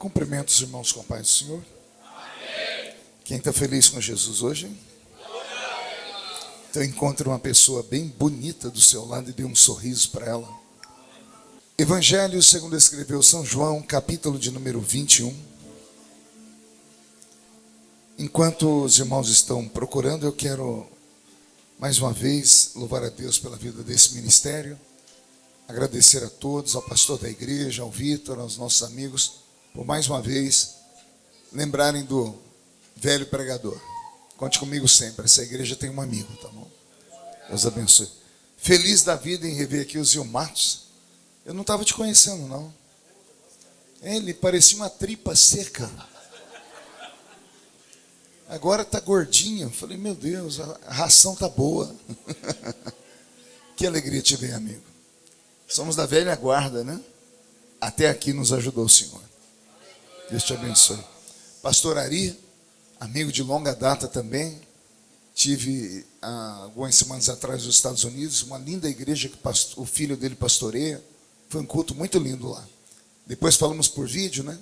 Cumprimento os irmãos com a paz do Senhor. Amém. Quem está feliz com Jesus hoje? Então encontre uma pessoa bem bonita do seu lado e dê um sorriso para ela. Evangelho segundo escreveu São João, capítulo de número 21. Enquanto os irmãos estão procurando, eu quero mais uma vez louvar a Deus pela vida desse ministério. Agradecer a todos, ao pastor da igreja, ao Vitor, aos nossos amigos, por mais uma vez lembrarem do velho pregador. Conte comigo sempre, essa igreja tem um amigo, tá bom? Deus abençoe. Feliz da vida em rever aqui o Zil Matos. Eu não estava te conhecendo, não. Ele parecia uma tripa seca. Agora está gordinho. Eu falei, meu Deus, a ração está boa. Que alegria te ver, amigo. Somos da velha guarda, né? Até aqui nos ajudou o Senhor. Deus te abençoe. Pastor Ari, amigo de longa data também. Tive algumas semanas atrás nos Estados Unidos, uma linda igreja que o filho dele pastoreia. Foi um culto muito lindo lá. Depois falamos por vídeo, né?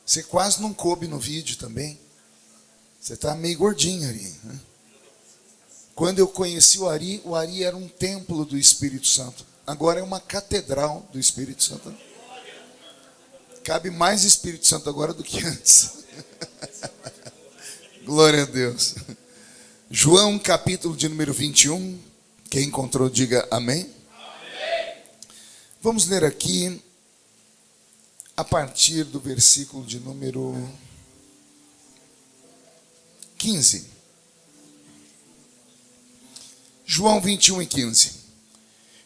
Você quase não coube no vídeo também. Você está meio gordinho, Ari, né? Quando eu conheci o Ari era um templo do Espírito Santo. Agora é uma catedral do Espírito Santo. Cabe mais Espírito Santo agora do que antes. Glória a Deus. João, capítulo de número 21. Quem encontrou, diga amém. Amém. Vamos ler aqui a partir do versículo de número 15. João 21 e 15.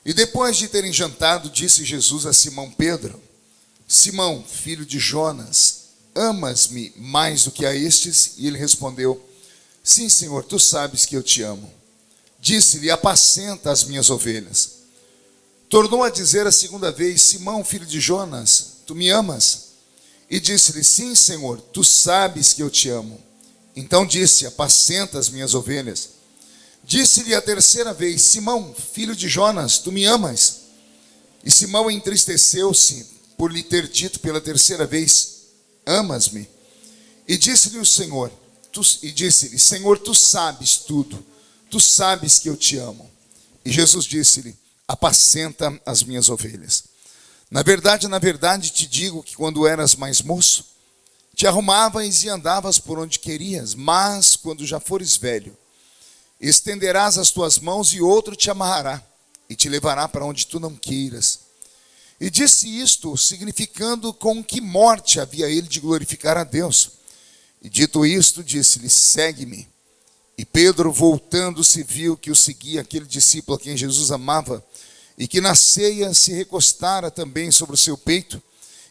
E depois de terem jantado, disse Jesus a Simão Pedro: Simão, filho de Jonas, amas-me mais do que a estes? E ele respondeu: Sim, Senhor, tu sabes que eu te amo. Disse-lhe: apacenta as minhas ovelhas. Tornou a dizer a segunda vez: Simão, filho de Jonas, tu me amas? E disse-lhe: Sim, Senhor, tu sabes que eu te amo. Então disse: apacenta as minhas ovelhas. Disse-lhe a terceira vez: Simão, filho de Jonas, tu me amas? E Simão entristeceu-se por lhe ter dito pela terceira vez: amas-me? E disse-lhe o Senhor, Senhor, tu sabes tudo, tu sabes que eu te amo. E Jesus disse-lhe: apacenta as minhas ovelhas. Na verdade te digo que quando eras mais moço, te arrumavas e andavas por onde querias, mas quando já fores velho, estenderás as tuas mãos e outro te amarrará e te levará para onde tu não queiras. E disse isto, significando com que morte havia ele de glorificar a Deus. E dito isto, disse-lhe: segue-me. E Pedro, voltando-se, viu que o seguia aquele discípulo a quem Jesus amava, e que na ceia se recostara também sobre o seu peito,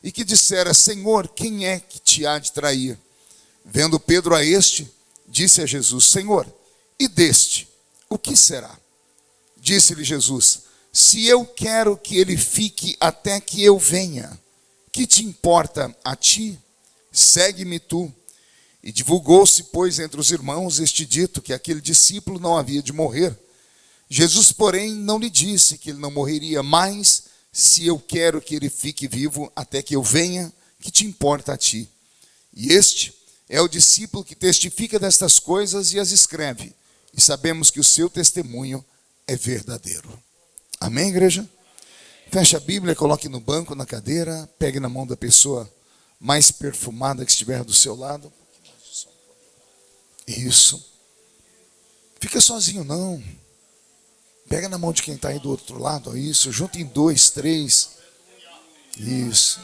e que dissera: Senhor, quem é que te há de trair? Vendo Pedro a este, disse a Jesus: Senhor, e deste, o que será? Disse-lhe Jesus: se eu quero que ele fique até que eu venha, que te importa a ti? Segue-me tu. E divulgou-se, pois, entre os irmãos este dito, que aquele discípulo não havia de morrer. Jesus, porém, não lhe disse que ele não morreria, mas se eu quero que ele fique vivo até que eu venha, que te importa a ti? E este é o discípulo que testifica destas coisas e as escreve. E sabemos que o seu testemunho é verdadeiro. Amém, igreja? Feche a Bíblia, coloque no banco, na cadeira, pegue na mão da pessoa mais perfumada que estiver do seu lado. Isso. Fica sozinho, não. Pega na mão de quem está aí do outro lado. Isso. Junta em 2, 3. Isso.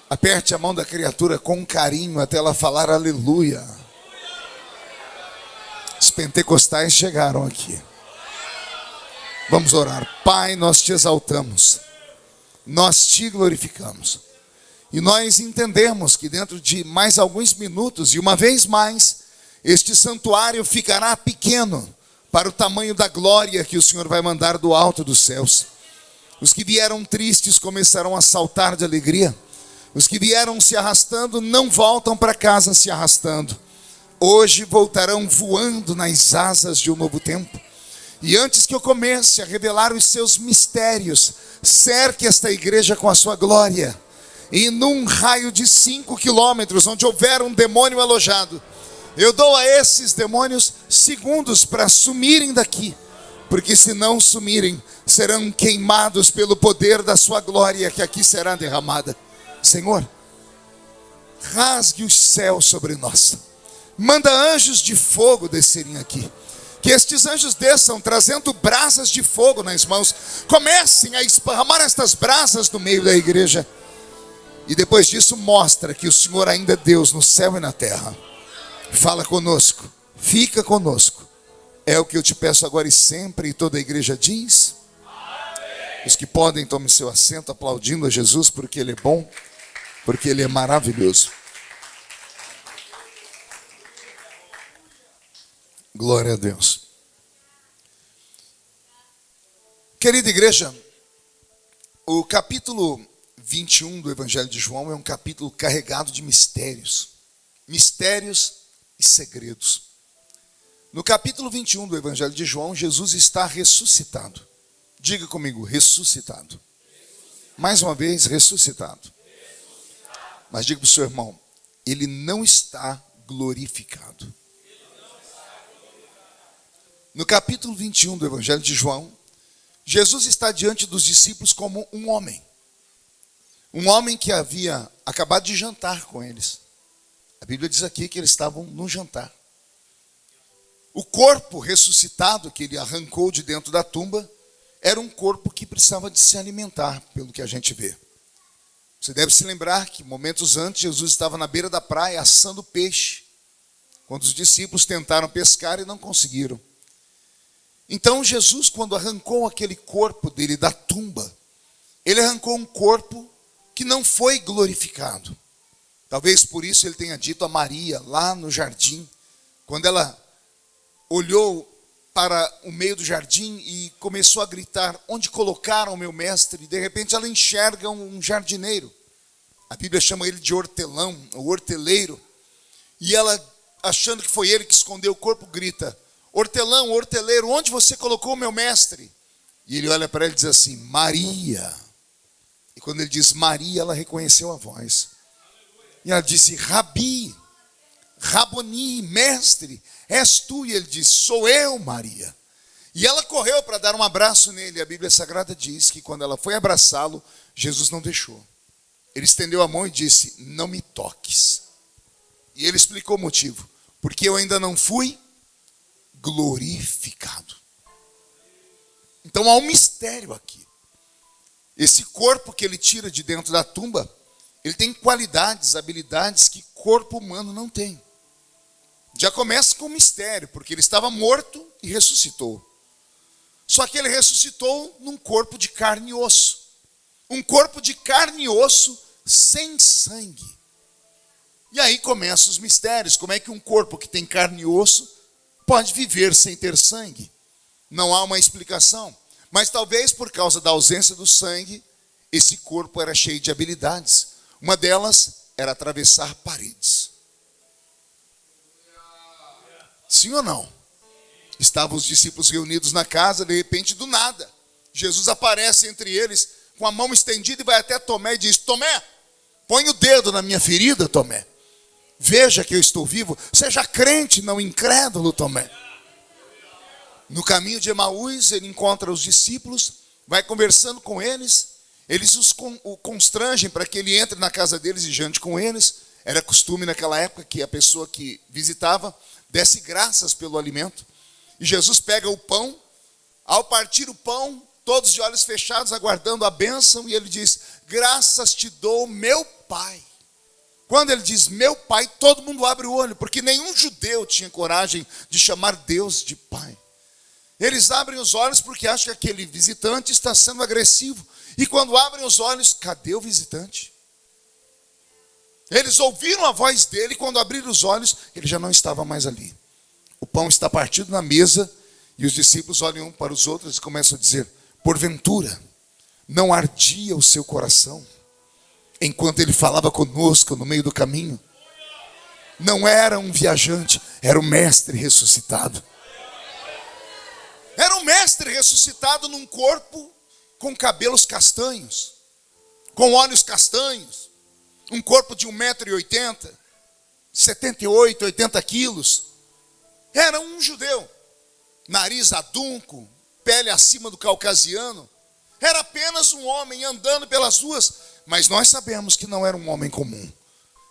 Aperte a mão da criatura com carinho até ela falar aleluia. Os pentecostais chegaram aqui. Vamos orar. Pai, nós te exaltamos. Nós te glorificamos. E nós entendemos que dentro de mais alguns minutos, e uma vez mais, este santuário ficará pequeno para o tamanho da glória que o Senhor vai mandar do alto dos céus. Os que vieram tristes começarão a saltar de alegria. Os que vieram se arrastando não voltam para casa se arrastando. Hoje voltarão voando nas asas de um novo tempo. E antes que eu comece a revelar os seus mistérios, cerque esta igreja com a sua glória. e num raio de 5 quilômetros, onde houver um demônio alojado, eu dou a esses demônios segundos para sumirem daqui, porque se não sumirem, serão queimados pelo poder da sua glória que aqui será derramada. Senhor, rasgue os céus sobre nós, manda anjos de fogo descerem aqui, que estes anjos desçam trazendo brasas de fogo nas mãos, comecem a esparramar estas brasas no meio da igreja, e depois disso mostra que o Senhor ainda é Deus no céu e na terra. Fala conosco, fica conosco, é o que eu te peço agora e sempre. E toda a igreja diz: amém. Os que podem, tomem seu assento aplaudindo a Jesus, porque Ele é bom, porque Ele é maravilhoso. Glória a Deus. Querida igreja, o capítulo 21 do Evangelho de João é um capítulo carregado de mistérios e segredos. No capítulo 21 do Evangelho de João, Jesus está ressuscitado. Diga comigo, ressuscitado. Mais uma vez, ressuscitado. Mas diga para o seu irmão, Ele não está glorificado. No capítulo 21 do Evangelho de João, Jesus está diante dos discípulos como um homem. Um homem que havia acabado de jantar com eles. A Bíblia diz aqui que eles estavam num jantar. O corpo ressuscitado que ele arrancou de dentro da tumba era um corpo que precisava de se alimentar, pelo que a gente vê. Você deve se lembrar que momentos antes Jesus estava na beira da praia assando peixe, quando os discípulos tentaram pescar e não conseguiram. Então Jesus, quando arrancou aquele corpo dele da tumba, ele arrancou um corpo que não foi glorificado. Talvez por isso ele tenha dito a Maria, lá no jardim, quando ela olhou para o meio do jardim e começou a gritar: onde colocaram o meu mestre? E de repente ela enxerga um jardineiro. A Bíblia chama ele de hortelão, o horteleiro. E ela, achando que foi ele que escondeu o corpo, grita: hortelão, horteleiro, onde você colocou o meu mestre? E ele olha para ela e diz assim: Maria. E quando ele diz Maria, ela reconheceu a voz. E ela disse: Rabi, Raboni, mestre, és tu? E ele disse: sou eu, Maria. E ela correu para dar um abraço nele. A Bíblia Sagrada diz que quando ela foi abraçá-lo, Jesus não deixou. Ele estendeu a mão e disse: não me toques. E ele explicou o motivo: porque eu ainda não fui glorificado. Então há um mistério aqui. Esse corpo que ele tira de dentro da tumba, ele tem qualidades, habilidades que corpo humano não tem. Já começa com um mistério, porque ele estava morto e ressuscitou. Só que ele ressuscitou num corpo de carne e osso. Um corpo de carne e osso sem sangue. E aí começam os mistérios. Como é que um corpo que tem carne e osso pode viver sem ter sangue? Não há uma explicação. Mas talvez por causa da ausência do sangue, esse corpo era cheio de habilidades. Uma delas era atravessar paredes. Sim ou não? Estavam os discípulos reunidos na casa, de repente, do nada, Jesus aparece entre eles com a mão estendida e vai até Tomé e diz: Tomé, põe o dedo na minha ferida, Tomé. Veja que eu estou vivo. Seja crente, não incrédulo, Tomé. No caminho de Emaús, ele encontra os discípulos, vai conversando com eles. Eles o constrangem para que ele entre na casa deles e jante com eles. Era costume naquela época que a pessoa que visitava desse graças pelo alimento. E Jesus pega o pão. Ao partir o pão, todos de olhos fechados, aguardando a bênção, e ele diz: graças te dou, meu Pai. Quando ele diz meu Pai, todo mundo abre o olho, porque nenhum judeu tinha coragem de chamar Deus de Pai. Eles abrem os olhos porque acham que aquele visitante está sendo agressivo. E quando abrem os olhos, cadê o visitante? Eles ouviram a voz dele, e quando abriram os olhos, ele já não estava mais ali. O pão está partido na mesa, e os discípulos olham um para os outros e começam a dizer: porventura, não ardia o seu coração, enquanto ele falava conosco no meio do caminho? Não era um viajante, era o mestre ressuscitado. Era um mestre ressuscitado num corpo com cabelos castanhos, com olhos castanhos, um corpo de 1,80 m, 78, 80 quilos. Era um judeu. Nariz adunco, pele acima do caucasiano. Era apenas um homem andando pelas ruas. Mas nós sabemos que não era um homem comum.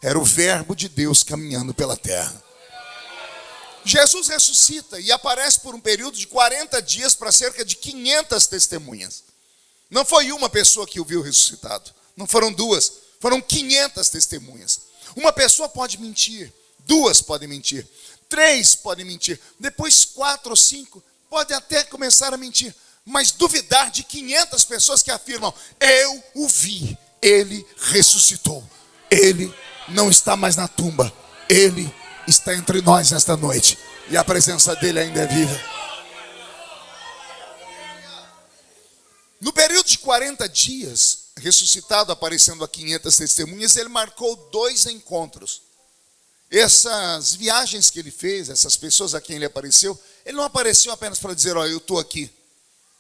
Era o Verbo de Deus caminhando pela terra. Jesus ressuscita e aparece por um período de 40 dias para cerca de 500 testemunhas. Não foi uma pessoa que o viu ressuscitado. Não foram duas. Foram 500 testemunhas. Uma pessoa pode mentir. 2 podem mentir. 3 podem mentir. Depois 4 ou 5 podem até começar a mentir. Mas duvidar de 500 pessoas que afirmam: eu o vi, ele ressuscitou. Ele não está mais na tumba. Ele está entre nós nesta noite. E a presença dele ainda é viva. No período de 40 dias, ressuscitado, aparecendo a 500 testemunhas, ele marcou 2 encontros. Essas viagens que ele fez, essas pessoas a quem ele apareceu, ele não apareceu apenas para dizer: olha, eu estou aqui.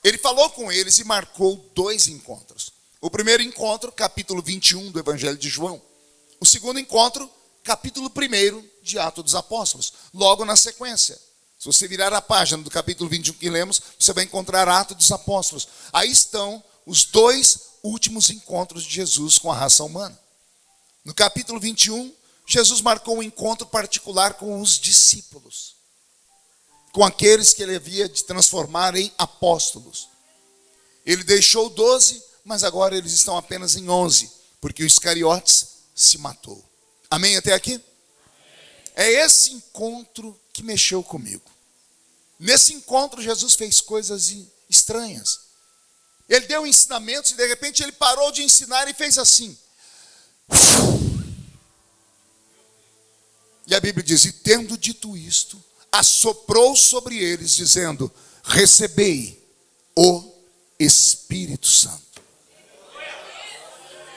Ele falou com eles e marcou 2 encontros. O primeiro encontro, capítulo 21 do Evangelho de João. O segundo encontro, capítulo 1 de Atos dos Apóstolos. Logo na sequência. Se você virar a página do capítulo 21 que lemos, você vai encontrar Atos dos Apóstolos. Aí estão os 2 últimos encontros de Jesus com a raça humana. No capítulo 21, Jesus marcou um encontro particular com os discípulos. Com aqueles que ele havia de transformar em apóstolos. Ele deixou 12, mas agora eles estão apenas em 11, porque o Iscariotes se matou. Amém até aqui? É esse encontro que mexeu comigo. Nesse encontro, Jesus fez coisas estranhas. Ele deu ensinamentos e de repente ele parou de ensinar e fez assim. E a Bíblia diz: e tendo dito isto, assoprou sobre eles, dizendo: recebei o Espírito Santo.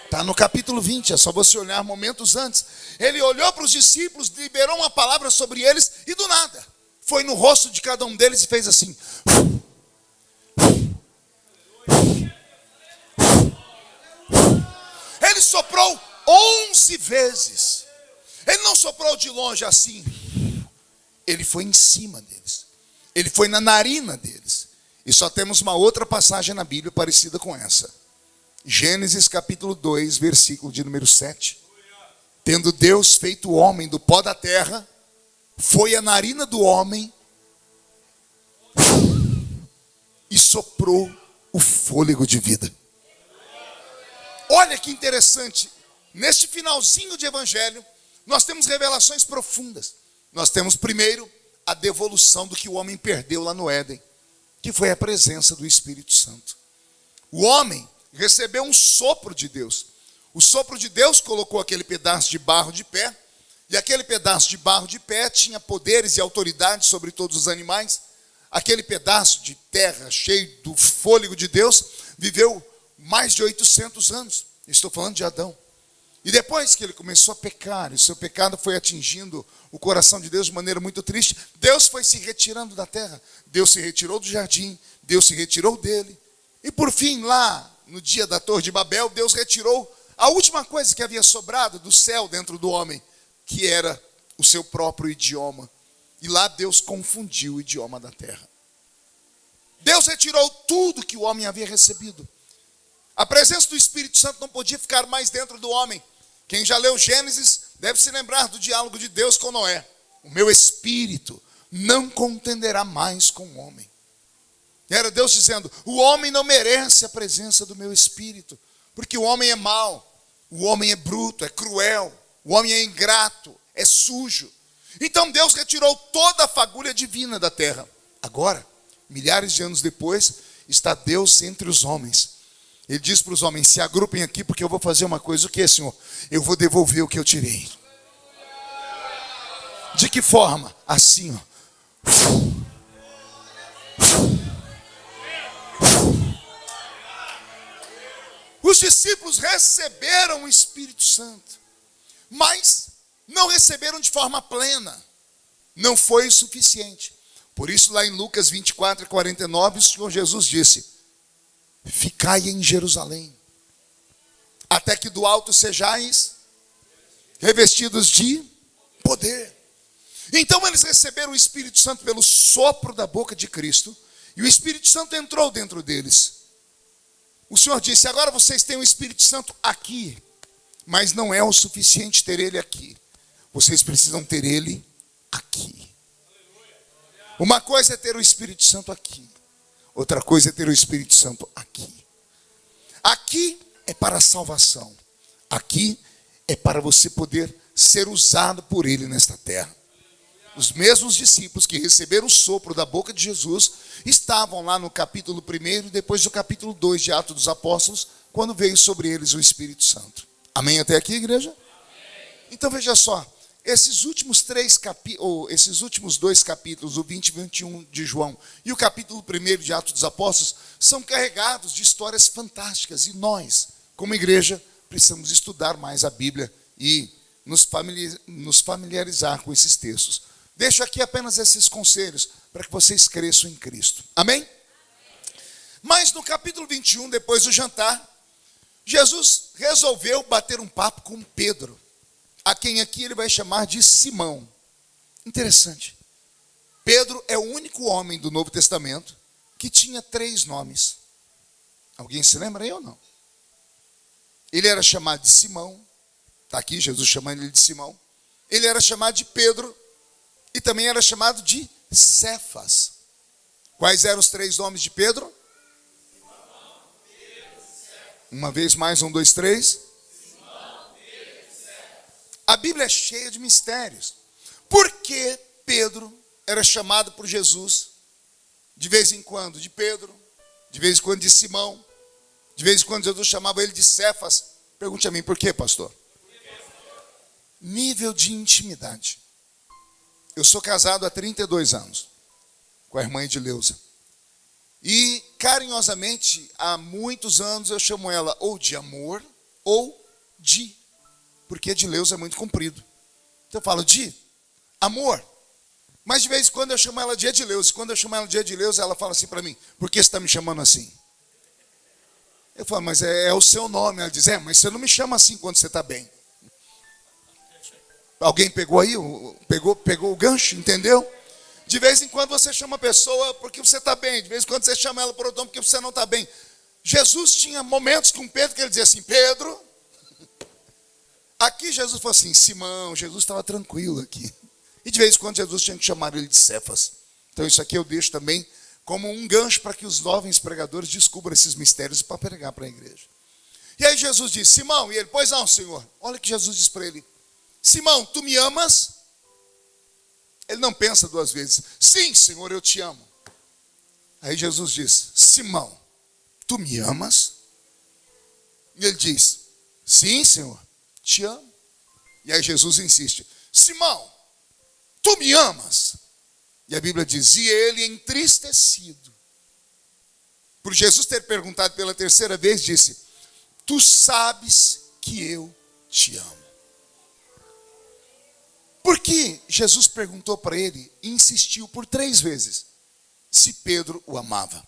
Está no capítulo 20, é só você olhar momentos antes. Ele olhou para os discípulos, liberou uma palavra sobre eles e do nada, foi no rosto de cada um deles e fez assim. Ele soprou 11 vezes. Ele não soprou de longe assim. Ele foi em cima deles. Ele foi na narina deles. E só temos uma outra passagem na Bíblia parecida com essa. Gênesis capítulo 2, versículo de número 7. Tendo Deus feito o homem do pó da terra, foi a narina do homem e soprou o fôlego de vida. Olha que interessante. Neste finalzinho de evangelho, nós temos revelações profundas. Nós temos primeiro a devolução do que o homem perdeu lá no Éden, que foi a presença do Espírito Santo. O homem recebeu um sopro de Deus. O sopro de Deus colocou aquele pedaço de barro de pé, e aquele pedaço de barro de pé tinha poderes e autoridade sobre todos os animais. Aquele pedaço de terra cheio do fôlego de Deus viveu mais de 800 anos. Estou falando de Adão. E depois que ele começou a pecar, e seu pecado foi atingindo o coração de Deus de maneira muito triste, Deus foi se retirando da terra. Deus se retirou do jardim, Deus se retirou dele. E por fim, lá no dia da Torre de Babel, Deus retirou a última coisa que havia sobrado do céu dentro do homem, que era o seu próprio idioma. E lá Deus confundiu o idioma da terra. Deus retirou tudo que o homem havia recebido. A presença do Espírito Santo não podia ficar mais dentro do homem. Quem já leu Gênesis deve se lembrar do diálogo de Deus com Noé. O meu espírito não contenderá mais com o homem. Era Deus dizendo: o homem não merece a presença do meu espírito, porque o homem é mau, o homem é bruto, é cruel, o homem é ingrato, é sujo. Então Deus retirou toda a fagulha divina da terra. Agora, milhares de anos depois, está Deus entre os homens. Ele diz para os homens: se agrupem aqui, porque eu vou fazer uma coisa. O que, Senhor? Eu vou devolver o que eu tirei. De que forma? Assim, ó. Os discípulos receberam o Espírito Santo, mas não receberam de forma plena. Não foi o suficiente. Por isso, lá em Lucas 24 e 49, o Senhor Jesus disse: ficai em Jerusalém, até que do alto sejais revestidos de poder. Então eles receberam o Espírito Santo pelo sopro da boca de Cristo, e o Espírito Santo entrou dentro deles. O Senhor disse: agora vocês têm o Espírito Santo aqui, mas não é o suficiente ter ele aqui. Vocês precisam ter ele aqui. Uma coisa é ter o Espírito Santo aqui, outra coisa é ter o Espírito Santo aqui. Aqui é para a salvação, aqui é para você poder ser usado por ele nesta terra. Os mesmos discípulos que receberam o sopro da boca de Jesus estavam lá no capítulo 1 e depois do capítulo 2 de Atos dos Apóstolos, quando veio sobre eles o Espírito Santo. Amém até aqui, igreja? Amém. Então veja só, esses últimos dois capítulos, o 20 e 21 de João e o capítulo 1 de Atos dos Apóstolos, são carregados de histórias fantásticas, e nós, como igreja, precisamos estudar mais a Bíblia e nos familiarizar com esses textos. Deixo aqui apenas esses conselhos para que vocês cresçam em Cristo. Amém? Mas no capítulo 21, depois do jantar, Jesus resolveu bater um papo com Pedro, a quem aqui ele vai chamar de Simão. Interessante. Pedro é o único homem do Novo Testamento que tinha 3 nomes. Alguém se lembra aí ou não? Ele era chamado de Simão. Está aqui Jesus chamando ele de Simão. Ele era chamado de Pedro e também era chamado de Cefas. Quais eram os 3 nomes de Pedro? Uma vez mais, 1, 2, 3. A Bíblia é cheia de mistérios. Por que Pedro era chamado por Jesus de vez em quando de Pedro, de vez em quando de Simão, de vez em quando Jesus chamava ele de Cefas? Pergunte a mim, por quê, pastor? Nível de intimidade. Eu sou casado há 32 anos com a irmã Edileuza. E carinhosamente, há muitos anos eu chamo ela ou de amor ou de, porque Edileuza é muito comprido. Então eu falo de amor. Mas de vez em quando eu chamo ela de Edileuza. E quando eu chamo ela de Edileuza, ela fala assim para mim: por que você está me chamando assim? Eu falo: mas é o seu nome. Ela diz: mas você não me chama assim quando você está bem. Alguém pegou aí? Pegou o gancho, entendeu? De vez em quando você chama a pessoa porque você está bem. De vez em quando você chama ela por outro nome porque você não está bem. Jesus tinha momentos com Pedro que ele dizia assim: Pedro. Aqui Jesus falou assim: Simão. Jesus estava tranquilo aqui. E de vez em quando Jesus tinha que chamar ele de Cefas. Então isso aqui eu deixo também como um gancho para que os jovens pregadores descubram esses mistérios e para pregar para a igreja. E aí Jesus disse: Simão. E ele: pois não, Senhor. Olha o que Jesus disse para ele: Simão, tu me amas? Ele não pensa 2 vezes. Sim, Senhor, eu te amo. Aí Jesus diz: Simão, tu me amas? E ele diz: sim, Senhor, te amo. E aí Jesus insiste: Simão, tu me amas? E a Bíblia diz: e ele, entristecido por Jesus ter perguntado pela 3ª vez, disse: tu sabes que eu te amo. Porque Jesus perguntou para ele e insistiu por 3 vezes se Pedro o amava.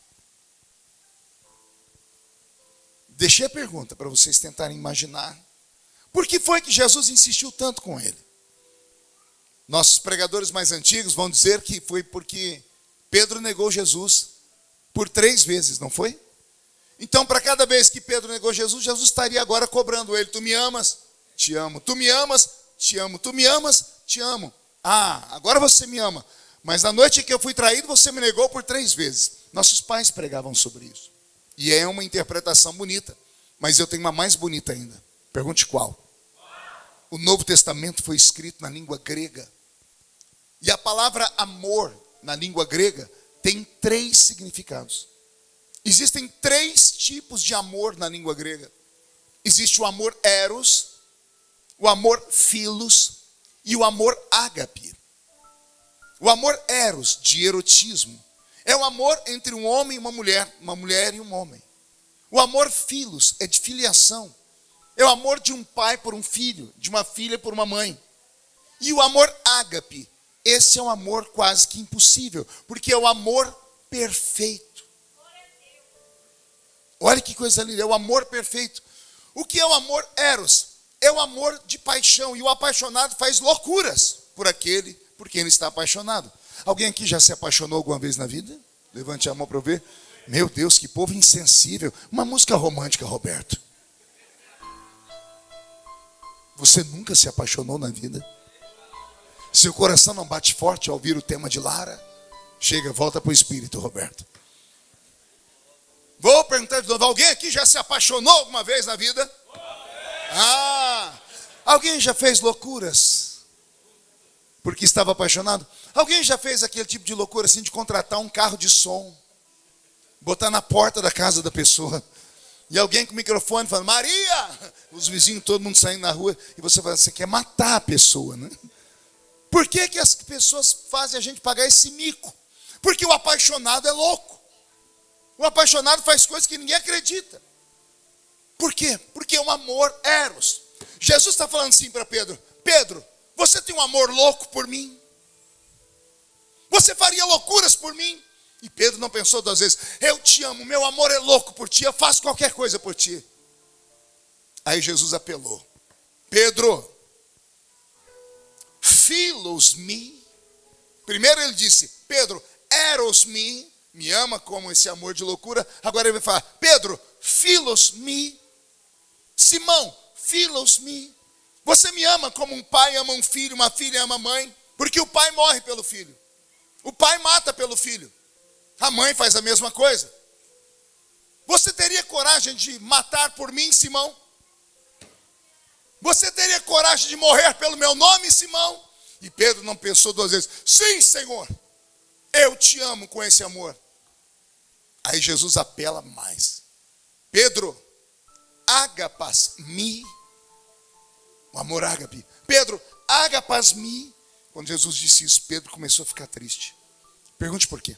Deixei a pergunta para vocês tentarem imaginar. Por que foi que Jesus insistiu tanto com ele? Nossos pregadores mais antigos vão dizer que foi porque Pedro negou Jesus por 3 vezes, não foi? Então, para cada vez que Pedro negou Jesus, Jesus estaria agora cobrando ele: tu me amas? Te amo. Tu me amas? Te amo. Tu me amas? Te amo. Ah, agora você me ama. Mas na noite que eu fui traído, você me negou por 3 vezes. Nossos pais pregavam sobre isso. E é uma interpretação bonita. Mas eu tenho uma mais bonita ainda. Pergunte qual? O Novo Testamento foi escrito na língua grega. E a palavra amor, na língua grega, tem 3 significados. Existem 3 tipos de amor na língua grega. Existe o amor eros, o amor philos e o amor ágape. O amor eros, de erotismo, é o amor entre um homem e uma mulher e um homem. O amor philos é de filiação. É o amor de um pai por um filho, de uma filha por uma mãe. E o amor ágape, esse é um amor quase que impossível, porque é o amor perfeito. Olha que coisa linda, é o amor perfeito. O que é o amor eros? é o amor de paixão. E o apaixonado faz loucuras por aquele por quem ele está apaixonado. Alguém aqui já se apaixonou alguma vez na vida? Levante a mão para eu ver. Meu Deus, que povo insensível. Uma música romântica, Roberto. Você nunca se apaixonou na vida? Seu coração não bate forte ao ouvir o tema de Lara? Chega, volta para o espírito, Roberto. Vou perguntar de novo. Alguém aqui já se apaixonou alguma vez na vida? Alguém já fez loucuras porque estava apaixonado? Alguém já fez aquele tipo de loucura assim de contratar um carro de som, botar na porta da casa da pessoa, e alguém com o microfone falando, Maria! Os vizinhos, todo mundo saindo na rua, e você fala, você quer matar a pessoa, né? Por que que as pessoas fazem a gente pagar esse mico? Porque o apaixonado é louco. O apaixonado faz coisas que ninguém acredita. Por quê? Porque é um amor eros. Jesus está falando assim para Pedro, Pedro, você tem um amor louco por mim? Você faria loucuras por mim? E Pedro não pensou duas vezes, eu te amo, meu amor é louco por ti, eu faço qualquer coisa por ti. Aí Jesus apelou, Pedro, philos me. Primeiro ele disse, Pedro, eros me ama como esse amor de loucura. Agora ele vai falar, Pedro, philos me. Simão, philos me. Você me ama como um pai ama um filho, uma filha ama a mãe, porque o pai morre pelo filho. O pai mata pelo filho. A mãe faz a mesma coisa. Você teria coragem de matar por mim, Simão? Você teria coragem de morrer pelo meu nome, Simão? E Pedro não pensou duas vezes. Sim, Senhor, eu te amo com esse amor. Aí Jesus apela mais. Pedro, agapas me. O amor ágape. Pedro, agapas me. Quando Jesus disse isso, Pedro começou a ficar triste. Pergunte por quê.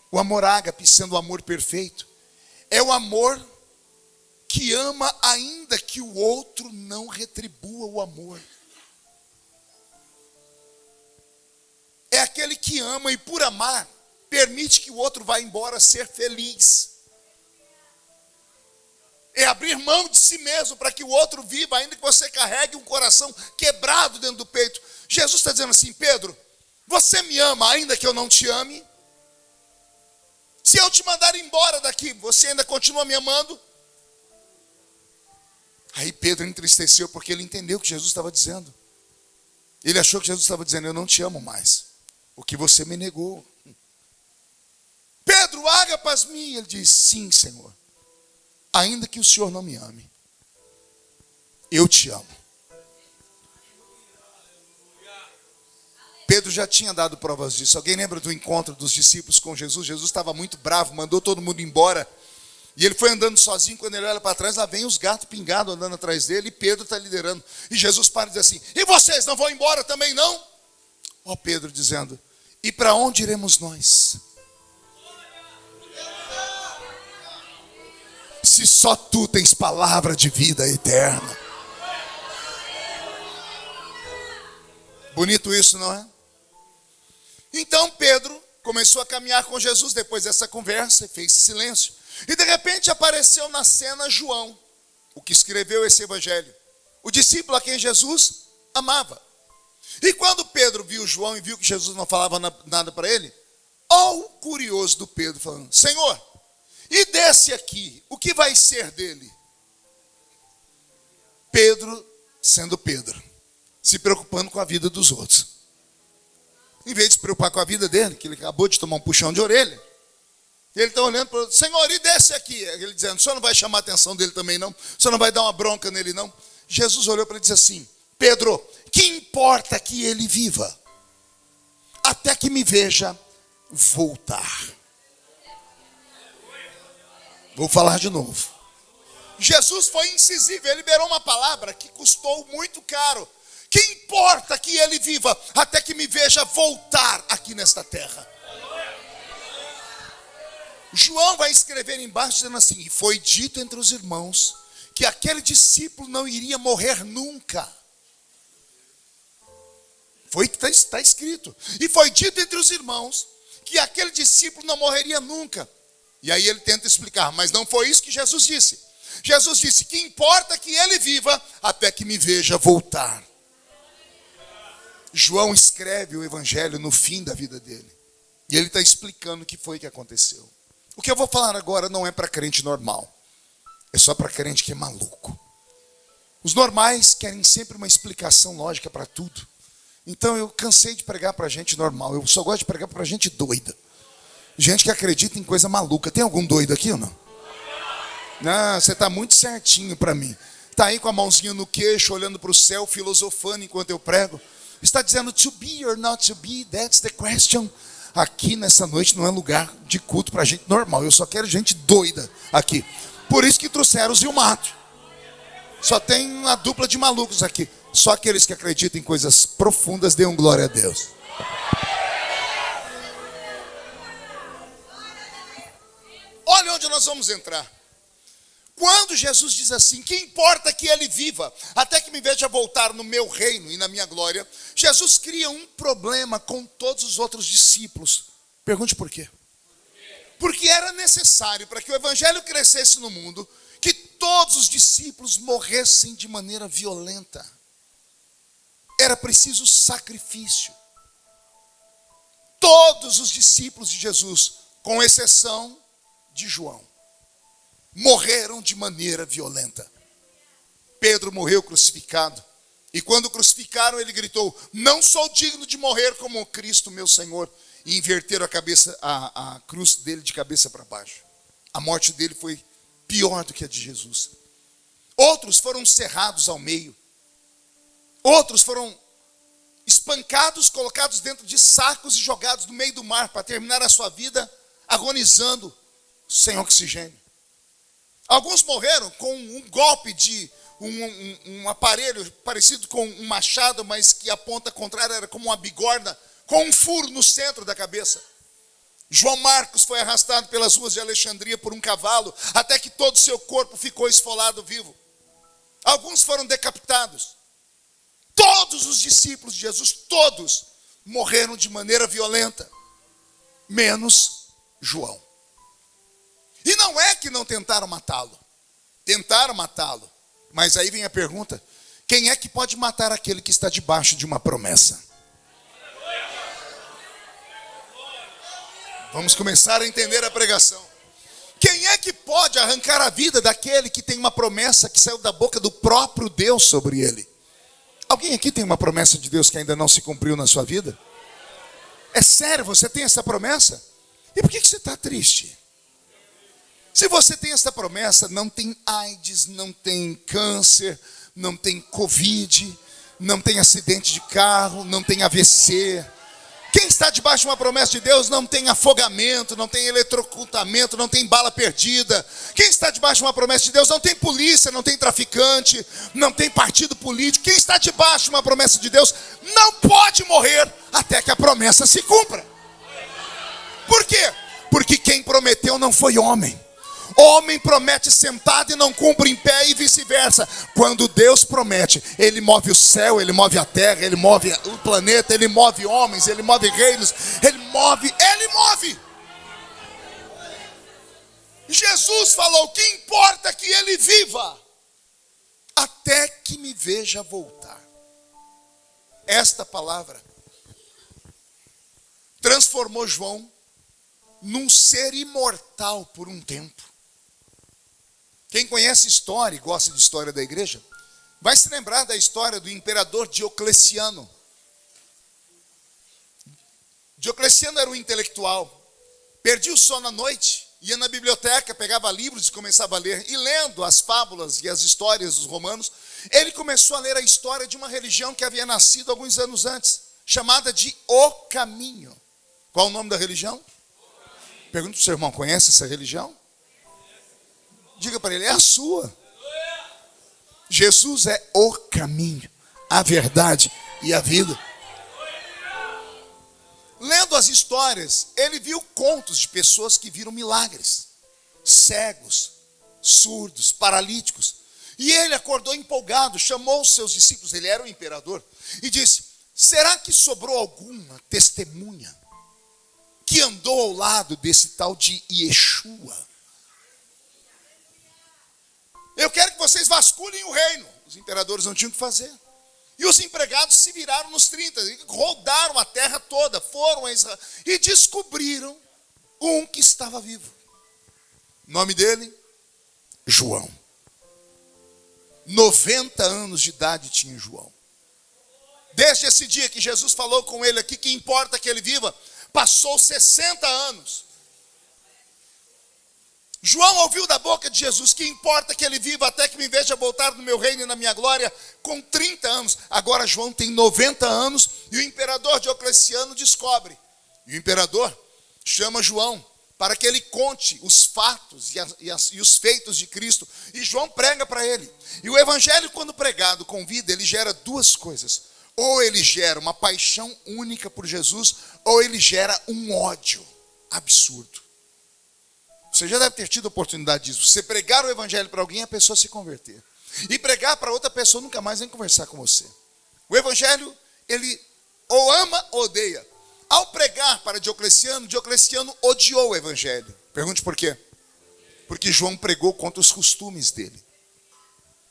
O amor ágape, sendo o amor perfeito, é o amor que ama ainda que o outro não retribua o amor. É aquele que ama e por amar, permite que o outro vá embora ser feliz. É abrir mão de si mesmo para que o outro viva, ainda que você carregue um coração quebrado dentro do peito. Jesus está dizendo assim, Pedro, você me ama ainda que eu não te ame? Se eu te mandar embora daqui, você ainda continua me amando? Aí Pedro entristeceu porque ele entendeu o que Jesus estava dizendo. Ele achou que Jesus estava dizendo, eu não te amo mais, o que você me negou. Pedro, agapas me. Ele diz, sim, Senhor, ainda que o Senhor não me ame, eu te amo. Pedro já tinha dado provas disso. Alguém lembra do encontro dos discípulos com Jesus? Jesus estava muito bravo, mandou todo mundo embora. E ele foi andando sozinho, quando ele olha para trás, lá vem os gatos pingados andando atrás dele, e Pedro está liderando. E Jesus para e diz assim, e vocês não vão embora também não? Ó Pedro dizendo, e para onde iremos nós? Se só tu tens palavra de vida eterna. Bonito isso, não é? Então Pedro começou a caminhar com Jesus depois dessa conversa e fez silêncio. E de repente apareceu na cena João, o que escreveu esse evangelho, o discípulo a quem Jesus amava. E quando Pedro viu João e viu que Jesus não falava nada para ele, ó o curioso do Pedro falando, Senhor, e desse aqui, o que vai ser dele? Pedro sendo Pedro, se preocupando com a vida dos outros. Em vez de se preocupar com a vida dele, que ele acabou de tomar um puxão de orelha, ele está olhando para o Senhor, e desce aqui. Ele dizendo, o senhor não vai chamar a atenção dele também não? O senhor não vai dar uma bronca nele não? Jesus olhou para ele e disse assim, Pedro, que importa que ele viva, até que me veja voltar. Vou falar de novo. Jesus foi incisivo, ele liberou uma palavra que custou muito caro. Que importa que ele viva, até que me veja voltar aqui nesta terra. João vai escrever embaixo dizendo assim, e foi dito entre os irmãos que aquele discípulo não iria morrer nunca. Foi que está escrito. E foi dito entre os irmãos que aquele discípulo não morreria nunca. E aí ele tenta explicar, mas não foi isso que Jesus disse. Jesus disse: que importa que ele viva até que me veja voltar. João escreve o evangelho no fim da vida dele. E ele está explicando o que foi que aconteceu. O que eu vou falar agora não é para crente normal. É só para crente que é maluco. Os normais querem sempre uma explicação lógica para tudo. Então eu cansei de pregar para gente normal. Eu só gosto de pregar para gente doida. Gente que acredita em coisa maluca. Tem algum doido aqui ou não? Não, você está muito certinho para mim. Está aí com a mãozinha no queixo, olhando para o céu, filosofando enquanto eu prego. Está dizendo, to be or not to be, that's the question. Aqui nessa noite não é lugar de culto para gente normal. Eu só quero gente doida aqui. Por isso que trouxeram os Ilmato. Só tem uma dupla de malucos aqui. Só aqueles que acreditam em coisas profundas, dêem glória a Deus. Olha onde nós vamos entrar. Quando Jesus diz assim, que importa que ele viva, até que me veja voltar no meu reino e na minha glória, Jesus cria um problema com todos os outros discípulos. Pergunte por quê? Porque era necessário, para que o evangelho crescesse no mundo, que todos os discípulos morressem de maneira violenta. Era preciso sacrifício. Todos os discípulos de Jesus, com exceção de João, morreram de maneira violenta. Pedro morreu crucificado. E quando crucificaram, ele gritou: não sou digno de morrer como Cristo, meu Senhor. E inverteram a cruz dele de cabeça para baixo. A morte dele foi pior do que a de Jesus. Outros foram cerrados ao meio. Outros foram espancados, colocados dentro de sacos e jogados no meio do mar para terminar a sua vida agonizando sem oxigênio. Alguns morreram com um golpe de um aparelho parecido com um machado, mas que a ponta contrária era como uma bigorna, com um furo no centro da cabeça. João Marcos foi arrastado pelas ruas de Alexandria por um cavalo, até que todo o seu corpo ficou esfolado vivo. Alguns foram decapitados. Todos os discípulos de Jesus, todos, morreram de maneira violenta, menos João. E não é que não tentaram matá-lo. Tentaram matá-lo. Mas aí vem a pergunta: quem é que pode matar aquele que está debaixo de uma promessa? Vamos começar a entender a pregação. Quem é que pode arrancar a vida daquele que tem uma promessa que saiu da boca do próprio Deus sobre ele? Alguém aqui tem uma promessa de Deus que ainda não se cumpriu na sua vida? É sério, você tem essa promessa? E por que você está triste? Se você tem essa promessa, não tem AIDS, não tem câncer, não tem Covid, não tem acidente de carro, não tem AVC. Quem está debaixo de uma promessa de Deus não tem afogamento, não tem eletrocutamento, não tem bala perdida. Quem está debaixo de uma promessa de Deus não tem polícia, não tem traficante, não tem partido político. Quem está debaixo de uma promessa de Deus não pode morrer até que a promessa se cumpra. Por quê? Porque quem prometeu não foi homem. Homem promete sentado e não cumpre em pé e vice-versa. Quando Deus promete, Ele move o céu, Ele move a terra, Ele move o planeta, Ele move homens, Ele move reinos, Ele move. Jesus falou: que importa que Ele viva, até que me veja voltar. Esta palavra transformou João num ser imortal por um tempo. Quem conhece história e gosta de história da igreja, vai se lembrar da história do imperador Diocleciano. Diocleciano era um intelectual, perdia o sono à noite, ia na biblioteca, pegava livros e começava a ler. E lendo as fábulas e as histórias dos romanos, ele começou a ler a história de uma religião que havia nascido alguns anos antes, chamada de O Caminho. Qual o nome da religião? Pergunta para o seu irmão: conhece essa religião? Diga para ele: é a sua. Jesus é o caminho, a verdade e a vida. Lendo as histórias, ele viu contos de pessoas que viram milagres. Cegos, surdos, paralíticos. E ele acordou empolgado, chamou os seus discípulos, ele era o imperador, e disse: será que sobrou alguma testemunha que andou ao lado desse tal de Yeshua? vocês vasculhem o reino. Os imperadores não tinham o que fazer. E os empregados se viraram nos 30, e rodaram a terra toda, foram a Israel, e descobriram um que estava vivo. O nome dele? João. 90 anos de idade tinha João. Desde esse dia que Jesus falou com ele aqui, que importa que ele viva, passou 60 anos. João ouviu da boca de Jesus que importa que ele viva até que me veja voltar no meu reino e na minha glória com 30 anos. Agora João tem 90 anos e o imperador Diocleciano descobre. E o imperador chama João para que ele conte os fatos e os feitos de Cristo. E João prega para ele. E o evangelho, quando pregado com vida, ele gera duas coisas. Ou ele gera uma paixão única por Jesus, ou ele gera um ódio absurdo. Você já deve ter tido a oportunidade disso. Você pregar o evangelho para alguém, a pessoa se converter. E pregar para outra pessoa nunca mais vem conversar com você. O evangelho, ele ou ama ou odeia. Ao pregar para Diocleciano, Diocleciano odiou o evangelho. Pergunte por quê? Porque João pregou contra os costumes dele.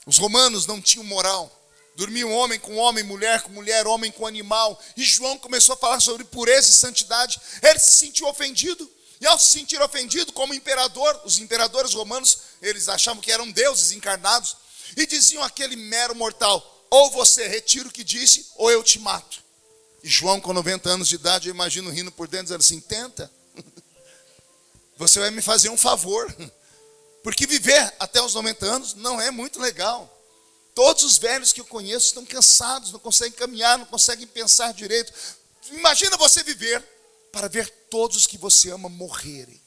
Os romanos não tinham moral. Dormiam homem com homem, mulher com mulher, homem com animal. E João começou a falar sobre pureza e santidade. Ele se sentiu ofendido. E ao se sentir ofendido, como imperador, os imperadores romanos, eles achavam que eram deuses encarnados, e diziam àquele mero mortal: ou você retira o que disse, ou eu te mato. E João, com 90 anos de idade, eu imagino rindo por dentro, dizendo assim: tenta, você vai me fazer um favor, porque viver até os 90 anos não é muito legal. Todos os velhos que eu conheço estão cansados, não conseguem caminhar, não conseguem pensar direito. Imagina você viver para ver todos os que você ama morrerem.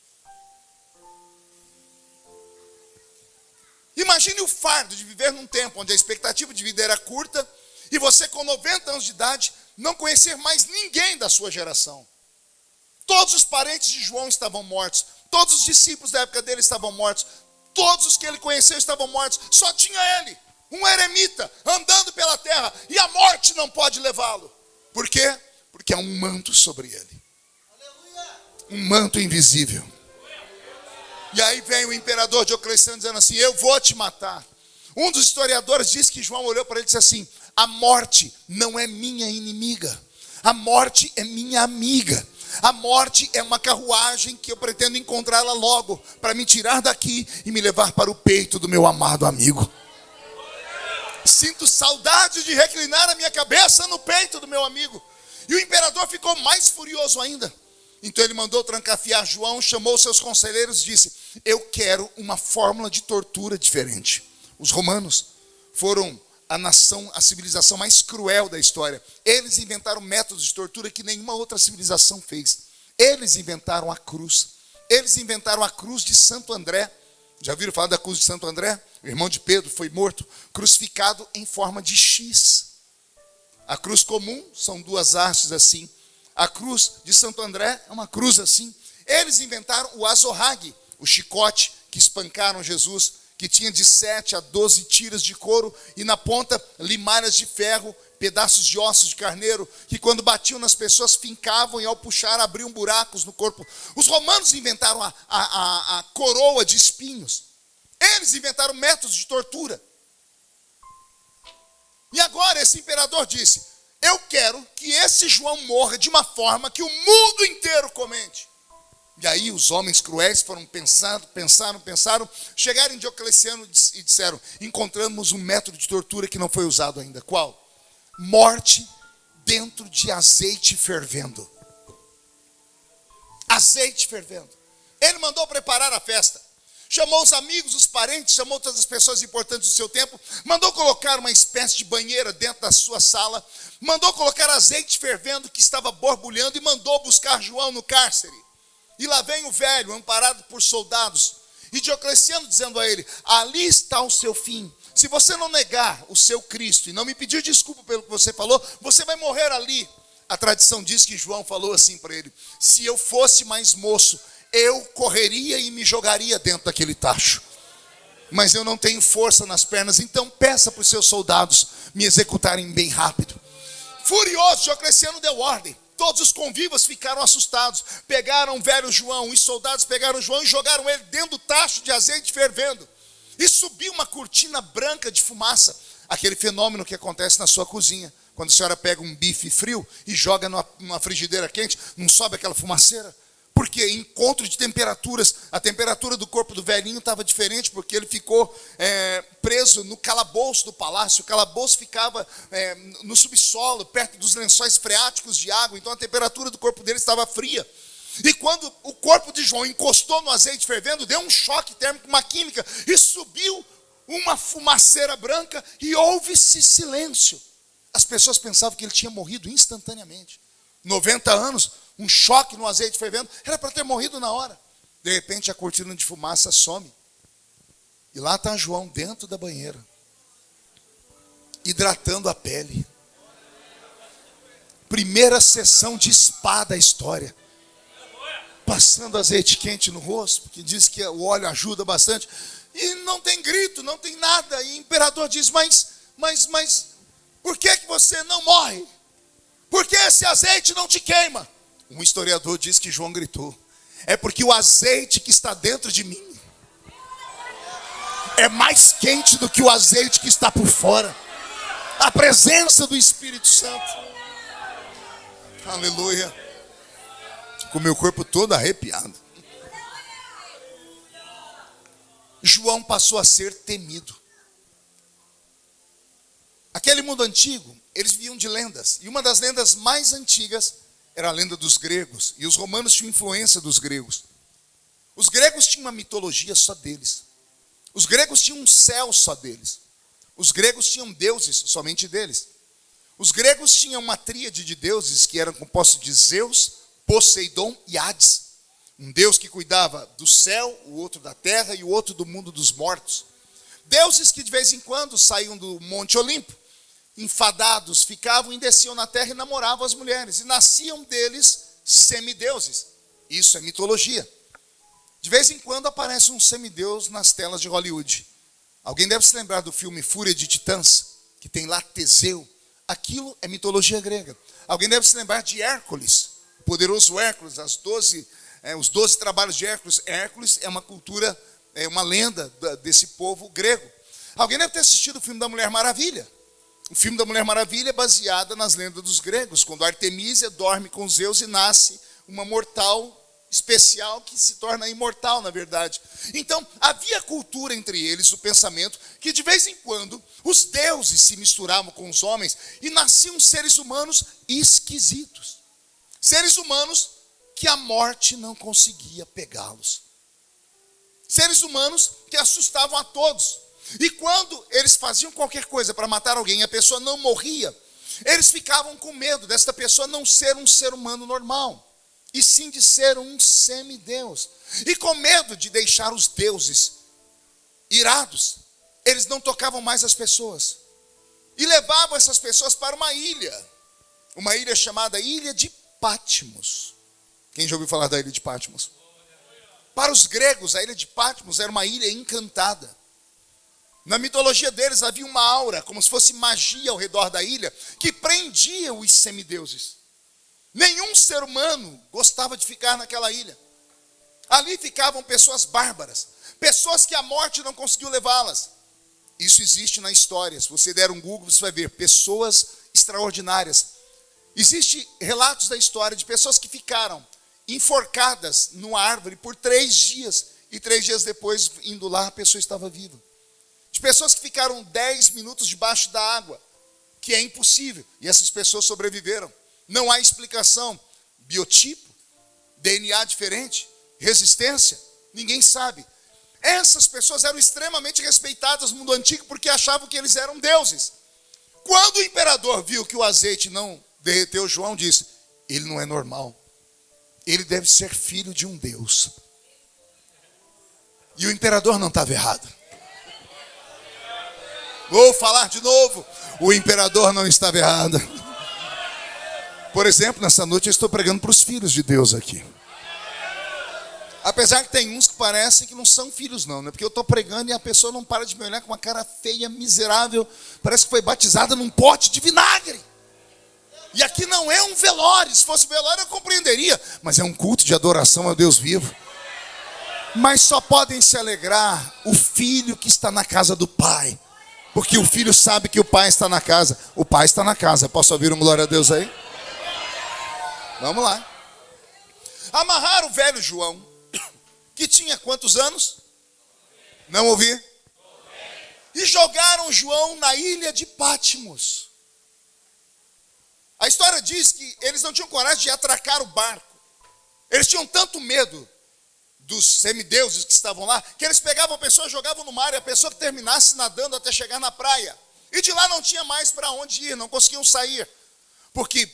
Imagine o fardo de viver num tempo onde a expectativa de vida era curta e você, com 90 anos de idade, não conhecer mais ninguém da sua geração. Todos os parentes de João estavam mortos, todos os discípulos da época dele estavam mortos, todos os que ele conheceu estavam mortos, só tinha ele, um eremita, andando pela terra, e a morte não pode levá-lo. Por quê? Porque há um manto sobre ele. Um manto invisível. E aí vem o imperador Diocleciano dizendo assim: eu vou te matar. Um dos historiadores diz que João olhou para ele e disse assim: a morte não é minha inimiga, a morte é minha amiga. A morte é uma carruagem que eu pretendo encontrá-la logo, para me tirar daqui e me levar para o peito do meu amado amigo. Sinto saudade de reclinar a minha cabeça no peito do meu amigo. E o imperador ficou mais furioso ainda. Então ele mandou trancafiar João, chamou seus conselheiros e disse: eu quero uma fórmula de tortura diferente. Os romanos foram a civilização mais cruel da história. Eles inventaram métodos de tortura que nenhuma outra civilização fez. Eles inventaram a cruz. Eles inventaram a cruz de Santo André. Já viram falar da cruz de Santo André? O irmão de Pedro foi morto, crucificado em forma de X. A cruz comum são duas hastes assim. A cruz de Santo André é uma cruz assim. Eles inventaram o azorrague, o chicote que espancaram Jesus, que tinha de 7 a 12 tiras de couro e na ponta limalhas de ferro, pedaços de ossos de carneiro, que quando batiam nas pessoas fincavam e ao puxar abriam buracos no corpo. Os romanos inventaram a coroa de espinhos. Eles inventaram métodos de tortura. E agora esse imperador disse: eu quero que esse João morra de uma forma que o mundo inteiro comente. E aí os homens cruéis foram pensaram, chegaram em Diocleciano e disseram: encontramos um método de tortura que não foi usado ainda. Qual? Morte dentro de azeite fervendo. Azeite fervendo. Ele mandou preparar a festa. Chamou os amigos, os parentes, chamou todas as pessoas importantes do seu tempo, mandou colocar uma espécie de banheira dentro da sua sala, mandou colocar azeite fervendo que estava borbulhando e mandou buscar João no cárcere. E lá vem o velho, amparado por soldados, e Diocleciano dizendo a ele: ali está o seu fim. Se você não negar o seu Cristo e não me pedir desculpa pelo que você falou, você vai morrer ali. A tradição diz que João falou assim para ele: se eu fosse mais moço, eu correria e me jogaria dentro daquele tacho. Mas eu não tenho força nas pernas, então peça para os seus soldados me executarem bem rápido. Furioso, Diocleciano deu ordem. Todos os convivas ficaram assustados. Pegaram o velho João, os soldados pegaram João e jogaram ele dentro do tacho de azeite fervendo. e subiu uma cortina branca de fumaça. Aquele fenômeno que acontece na sua cozinha. Quando a senhora pega um bife frio e joga numa frigideira quente, não sobe aquela fumaceira? Por quê? Encontro de temperaturas. A temperatura do corpo do velhinho estava diferente, porque ele ficou preso no calabouço do palácio. O calabouço ficava no subsolo, perto dos lençóis freáticos de água. Então a temperatura do corpo dele estava fria. E quando o corpo de João encostou no azeite fervendo, deu um choque térmico, uma química, e subiu uma fumaceira branca e houve-se silêncio. As pessoas pensavam que ele tinha morrido instantaneamente. 90 anos, um choque no azeite fervendo, era para ter morrido na hora. De repente a cortina de fumaça some. E lá está João dentro da banheira, hidratando a pele. Primeira sessão de spa da história. Passando azeite quente no rosto, porque diz que o óleo ajuda bastante. E não tem grito, não tem nada. E o imperador diz, mas por que você não morre? Por que esse azeite não te queima? Um historiador diz que João gritou, é porque o azeite que está dentro de mim é mais quente do que o azeite que está por fora. A presença do Espírito Santo. Aleluia. Com o meu corpo todo arrepiado. João passou a ser temido. Aquele mundo antigo, eles viviam de lendas. E uma das lendas mais antigas era a lenda dos gregos. E os romanos tinham influência dos gregos. Os gregos tinham uma mitologia só deles. Os gregos tinham um céu só deles. Os gregos tinham deuses somente deles. Os gregos tinham uma tríade de deuses que eram compostos de Zeus, Poseidon e Hades. Um deus que cuidava do céu, o outro da terra e o outro do mundo dos mortos. Deuses que de vez em quando saíam do Monte Olimpo, enfadados, ficavam e desciam na terra e namoravam as mulheres. E nasciam deles semideuses. Isso é mitologia. De vez em quando aparece um semideus nas telas de Hollywood. Alguém deve se lembrar do filme Fúria de Titãs, que tem lá Teseu. Aquilo é mitologia grega. Alguém deve se lembrar de Hércules, o poderoso Hércules, os 12 trabalhos de Hércules. Hércules é uma cultura, é uma lenda desse povo grego. Alguém deve ter assistido o filme da Mulher Maravilha. O filme da Mulher Maravilha é baseado nas lendas dos gregos, quando Artemísia dorme com Zeus e nasce uma mortal especial que se torna imortal, na verdade. Então, havia cultura entre eles, o pensamento, que de vez em quando os deuses se misturavam com os homens e nasciam seres humanos esquisitos. Seres humanos que a morte não conseguia pegá-los. Seres humanos que assustavam a todos. E quando eles faziam qualquer coisa para matar alguém e a pessoa não morria, eles ficavam com medo desta pessoa não ser um ser humano normal, e sim de ser um semideus. E com medo de deixar os deuses irados, eles não tocavam mais as pessoas. E levavam essas pessoas para uma ilha chamada Ilha de Patmos. Quem já ouviu falar da Ilha de Patmos? Para os gregos, a Ilha de Patmos era uma ilha encantada. Na mitologia deles havia uma aura, como se fosse magia ao redor da ilha, que prendia os semideuses. Nenhum ser humano gostava de ficar naquela ilha. Ali ficavam pessoas bárbaras, pessoas que a morte não conseguiu levá-las. Isso existe na história. Se você der um Google, você vai ver pessoas extraordinárias. Existem relatos da história de pessoas que ficaram enforcadas numa árvore por 3 dias, e 3 dias depois, indo lá, a pessoa estava viva. De pessoas que ficaram 10 minutos debaixo da água, que é impossível, e essas pessoas sobreviveram. Não há explicação. Biotipo, DNA diferente, resistência, ninguém sabe. Essas pessoas eram extremamente respeitadas no mundo antigo porque achavam que eles eram deuses. Quando o imperador viu que o azeite não derreteu, João disse, ele não é normal. Ele deve ser filho de um deus. E o imperador não estava errado. Vou falar de novo. O imperador não estava errado. Por exemplo, nessa noite eu estou pregando para os filhos de Deus aqui. Apesar que tem uns que parecem que não são filhos não, né? Porque eu estou pregando e a pessoa não para de me olhar com uma cara feia, miserável. Parece que foi batizada num pote de vinagre. E aqui não é um velório. Se fosse velório eu compreenderia. Mas é um culto de adoração a Deus vivo. Mas só podem se alegrar o filho que está na casa do pai. Porque o filho sabe que o pai está na casa. O pai está na casa. Posso ouvir um glória a Deus aí? Vamos lá. Amarraram o velho João, que tinha quantos anos? Não ouvi. E jogaram João na ilha de Patmos. A história diz que eles não tinham coragem de atracar o barco. Eles tinham tanto medo dos semideuses que estavam lá, que eles pegavam a pessoa e jogavam no mar, e a pessoa que terminasse nadando até chegar na praia. E de lá não tinha mais para onde ir, não conseguiam sair. Porque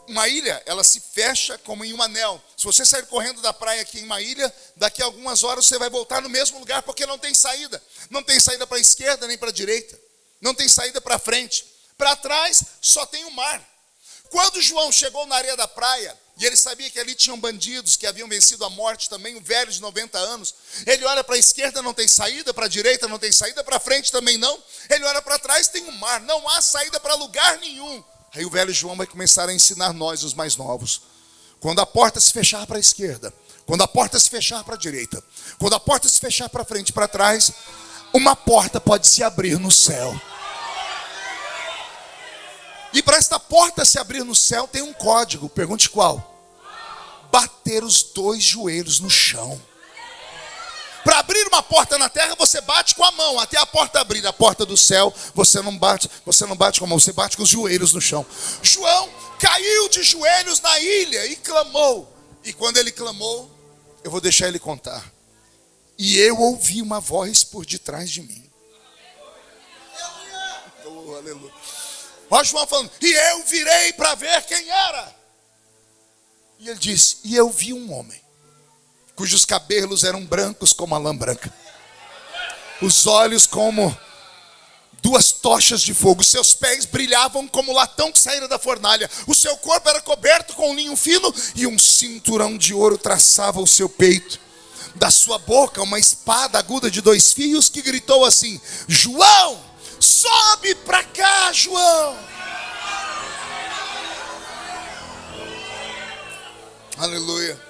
uma ilha, ela se fecha como em um anel. Se você sair correndo da praia aqui em uma ilha, daqui a algumas horas você vai voltar no mesmo lugar, porque não tem saída. Não tem saída para a esquerda nem para a direita. Não tem saída para frente. Para trás só tem o mar. Quando João chegou na areia da praia, e ele sabia que ali tinham bandidos que haviam vencido a morte também, um velho de 90 anos. Ele olha para a esquerda, não tem saída, para a direita não tem saída, para frente também não. Ele olha para trás, tem um mar, não há saída para lugar nenhum. Aí o velho João vai começar a ensinar nós, os mais novos. Quando a porta se fechar para a esquerda, quando a porta se fechar para a direita, quando a porta se fechar para frente e para trás, uma porta pode se abrir no céu. E para esta porta se abrir no céu tem um código, pergunte qual? Bater os dois joelhos no chão. Para abrir uma porta na terra, você bate com a mão até a porta abrir. A porta do céu, você não bate com a mão, você bate com os joelhos no chão. João caiu de joelhos na ilha e clamou. E quando ele clamou, eu vou deixar ele contar. E eu ouvi uma voz por detrás de mim. Oh, aleluia. Olha João falando, e eu virei para ver quem era. E ele disse, e eu vi um homem, cujos cabelos eram brancos como a lã branca, os olhos como duas tochas de fogo, seus pés brilhavam como latão que saíra da fornalha, o seu corpo era coberto com um linho fino, e um cinturão de ouro traçava o seu peito. Da sua boca uma espada aguda de 2 fios que gritou assim, João, sobe para cá, João. Aleluia.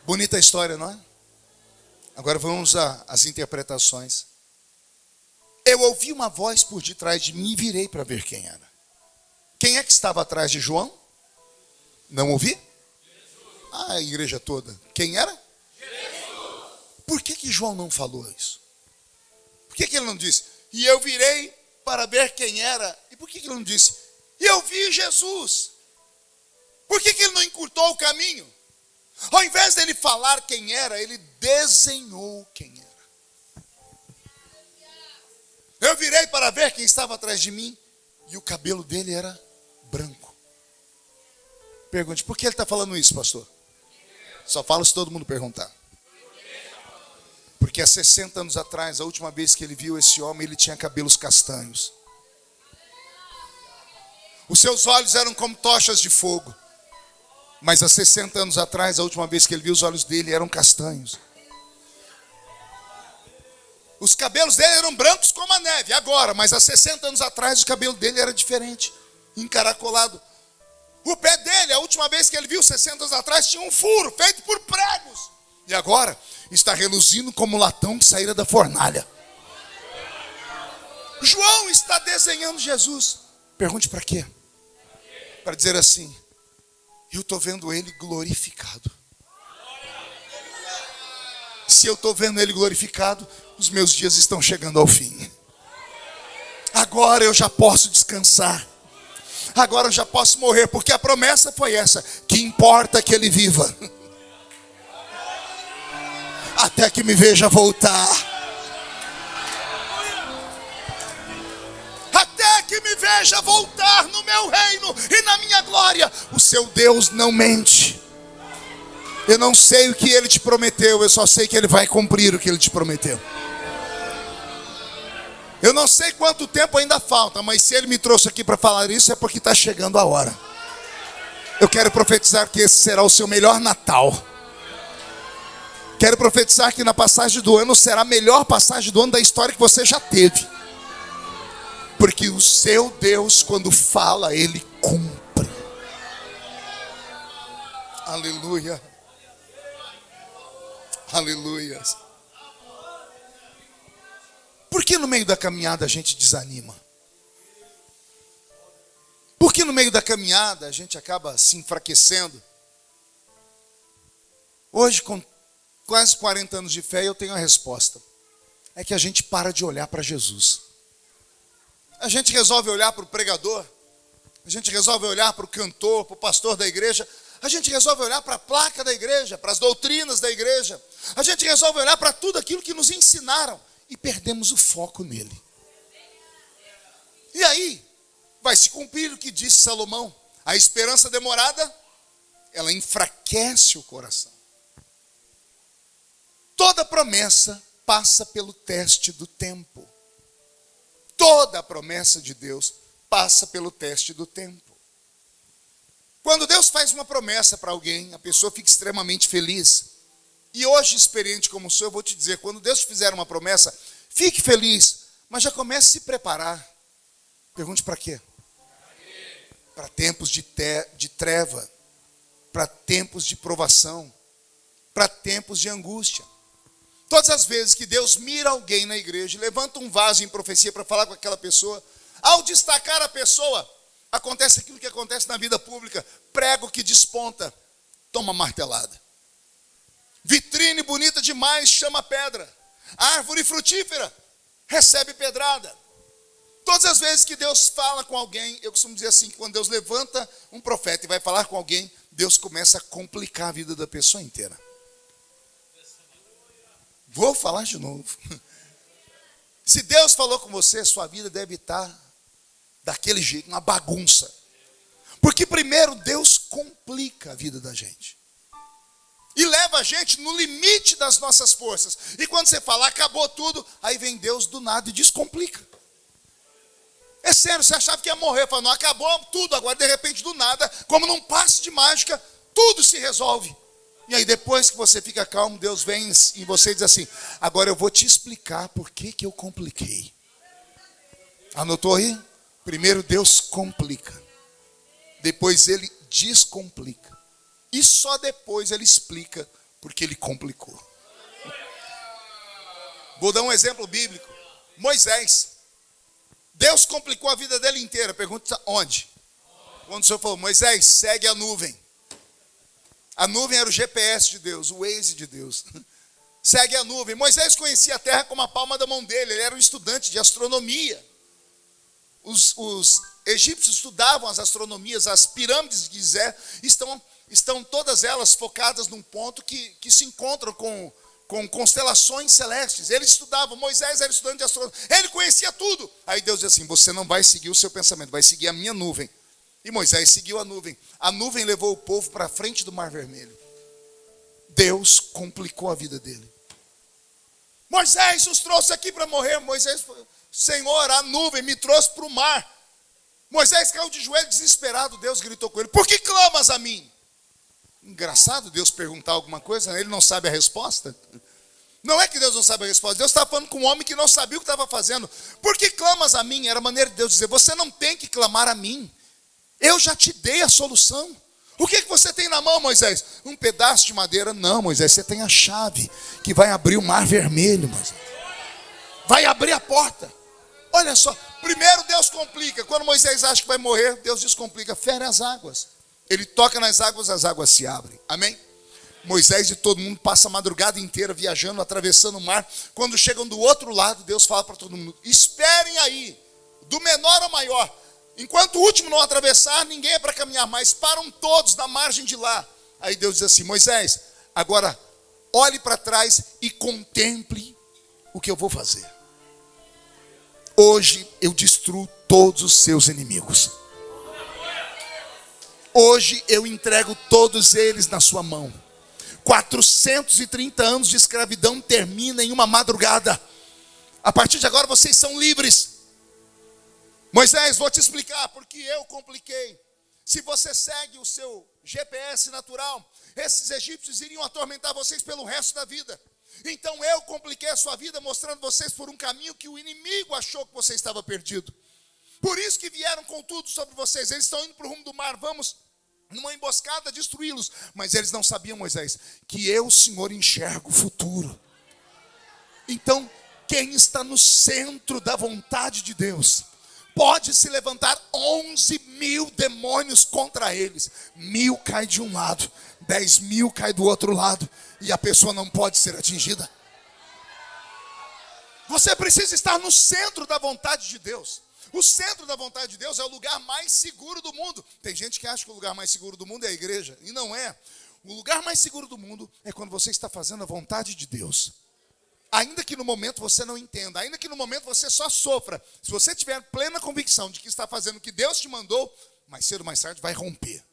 Bonita a história, não é? Agora vamos às interpretações. Eu ouvi uma voz por detrás de mim e virei para ver quem era. Quem é que estava atrás de João? Não ouvi? A igreja toda. Quem era? Jesus. Por que João não falou isso? Por que ele não disse? E eu virei para ver quem era. E por que ele não disse? E eu vi Jesus. Por que ele não encurtou o caminho? Ao invés dele falar quem era, ele desenhou quem era. Eu virei para ver quem estava atrás de mim e o cabelo dele era branco. Pergunte, por que ele está falando isso, pastor? Só falo se todo mundo perguntar. Porque há 60 anos atrás, a última vez que ele viu esse homem, ele tinha cabelos castanhos. Os seus olhos eram como tochas de fogo. Mas há 60 anos atrás, a última vez que ele viu, os olhos dele eram castanhos. Os cabelos dele eram brancos como a neve, agora. Mas há 60 anos atrás, o cabelo dele era diferente, encaracolado. O pé dele, a última vez que ele viu, 60 anos atrás, tinha um furo feito por pregos. E agora, está reluzindo como latão que saíra da fornalha. João está desenhando Jesus. Pergunte para quê? Para dizer assim, eu estou vendo ele glorificado. Se eu estou vendo ele glorificado, os meus dias estão chegando ao fim. Agora eu já posso descansar. Agora eu já posso morrer, porque a promessa foi essa, que importa que ele viva. Até que me veja voltar. Até que me veja voltar no meu reino e na minha glória. O seu Deus não mente. Eu não sei o que ele te prometeu, eu só sei que ele vai cumprir o que ele te prometeu. Eu não sei quanto tempo ainda falta, mas se ele me trouxe aqui para falar isso, é porque está chegando a hora. Eu quero profetizar que esse será o seu melhor Natal. Quero profetizar que na passagem do ano será a melhor passagem do ano da história que você já teve. Porque o seu Deus, quando fala, ele cumpre. Aleluia. Aleluia. Por que no meio da caminhada a gente desanima? Por que no meio da caminhada a gente acaba se enfraquecendo? Hoje, com quase 40 anos de fé, eu tenho a resposta. É que a gente para de olhar para Jesus. A gente resolve olhar para o pregador, a gente resolve olhar para o cantor, para o pastor da igreja, a gente resolve olhar para a placa da igreja, para as doutrinas da igreja, a gente resolve olhar para tudo aquilo que nos ensinaram e perdemos o foco nele. E aí, vai se cumprir o que disse Salomão: a esperança demorada, ela enfraquece o coração. Toda promessa passa pelo teste do tempo. Toda a promessa de Deus passa pelo teste do tempo. Quando Deus faz uma promessa para alguém, a pessoa fica extremamente feliz. E hoje, experiente como sou, eu vou te dizer, quando Deus te fizer uma promessa, fique feliz, mas já comece a se preparar. Pergunte para quê? Para tempos de treva, para tempos de provação, para tempos de angústia. Todas as vezes que Deus mira alguém na igreja, levanta um vaso em profecia para falar com aquela pessoa, ao destacar a pessoa, acontece aquilo que acontece na vida pública: prego que desponta, toma martelada. Vitrine bonita demais, chama pedra. Árvore frutífera, recebe pedrada. Todas as vezes que Deus fala com alguém, eu costumo dizer assim, que quando Deus levanta um profeta e vai falar com alguém, Deus começa a complicar a vida da pessoa inteira. Vou falar de novo. Se Deus falou com você, sua vida deve estar daquele jeito, uma bagunça. Porque primeiro Deus complica a vida da gente. E leva a gente no limite das nossas forças. E quando você fala, acabou tudo, aí vem Deus do nada e descomplica. É sério, você achava que ia morrer, falando, não, acabou tudo, agora de repente do nada, como num passe de mágica, tudo se resolve. E aí depois que você fica calmo, Deus vem em você e diz assim: agora eu vou te explicar por que eu compliquei. Anotou aí? Primeiro Deus complica, depois Ele descomplica, e só depois Ele explica porque Ele complicou. Vou dar um exemplo bíblico. Moisés, Deus complicou a vida dele inteira. Pergunta onde? Quando o Senhor falou: Moisés, segue a nuvem. A nuvem era o GPS de Deus, o Waze de Deus. Segue a nuvem. Moisés conhecia a terra como a palma da mão dele. Ele era um estudante de astronomia. Os egípcios estudavam as astronomias. As pirâmides de Gizé estão todas elas focadas num ponto que se encontram com constelações celestes. Ele estudava, Moisés era estudante de astronomia. Ele conhecia tudo. Aí Deus diz assim: você não vai seguir o seu pensamento, vai seguir a minha nuvem. E Moisés seguiu a nuvem. A nuvem levou o povo para a frente do Mar Vermelho. Deus complicou a vida dele. Moisés os trouxe aqui para morrer. Moisés falou: Senhor, a nuvem me trouxe para o mar. Moisés caiu de joelho desesperado. Deus gritou com ele: por que clamas a mim? Engraçado Deus perguntar alguma coisa, ele não sabe a resposta. Não é que Deus não sabe a resposta. Deus estava falando com um homem que não sabia o que estava fazendo. Por que clamas a mim? Era a maneira de Deus dizer: você não tem que clamar a mim. Eu já te dei a solução. O que você tem na mão, Moisés? Um pedaço de madeira? Não, Moisés, você tem a chave que vai abrir o Mar Vermelho, Moisés. Vai abrir a porta. Olha só, primeiro Deus complica. Quando Moisés acha que vai morrer, Deus descomplica. Fere as águas. Ele toca nas águas, as águas se abrem. Amém? Moisés e todo mundo passa a madrugada inteira viajando, atravessando o mar. Quando chegam do outro lado, Deus fala para todo mundo: esperem aí, do menor ao maior. Enquanto o último não atravessar, ninguém é para caminhar mais. Param todos na margem de lá. Aí Deus diz assim: Moisés, agora olhe para trás e contemple o que eu vou fazer. Hoje eu destruo todos os seus inimigos. Hoje eu entrego todos eles na sua mão. 430 anos de escravidão termina em uma madrugada. A partir de agora vocês são livres. Moisés, vou te explicar porque eu compliquei. Se você segue o seu GPS natural, esses egípcios iriam atormentar vocês pelo resto da vida. Então eu compliquei a sua vida, mostrando vocês por um caminho que o inimigo achou que você estava perdido. Por isso que vieram com tudo sobre vocês. Eles estão indo para o rumo do mar. numa emboscada destruí-los. Mas eles não sabiam, Moisés, que eu, Senhor, enxergo o futuro. Então, quem está no centro da vontade de Deus, pode se levantar 11.000 demônios contra eles. 1.000 cai de um lado, 10.000 cai do outro lado, e a pessoa não pode ser atingida. Você precisa estar no centro da vontade de Deus. O centro da vontade de Deus é o lugar mais seguro do mundo. Tem gente que acha que o lugar mais seguro do mundo é a igreja, e não é. O lugar mais seguro do mundo é quando você está fazendo a vontade de Deus. Ainda que no momento você não entenda, ainda que no momento você só sofra, se você tiver plena convicção de que está fazendo o que Deus te mandou, mais cedo ou mais tarde vai romper.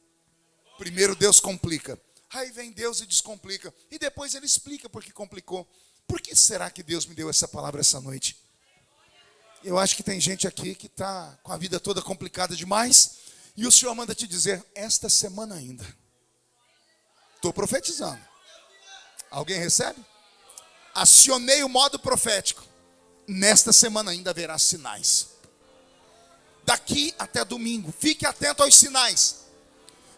Primeiro Deus complica, aí vem Deus e descomplica, e depois Ele explica por que complicou. Por que será que Deus me deu essa palavra essa noite? Eu acho que tem gente aqui que está com a vida toda complicada demais, e o Senhor manda te dizer, esta semana ainda. Estou profetizando. Alguém recebe? Acionei o modo profético. Nesta semana ainda haverá sinais. Daqui até domingo, fique atento aos sinais.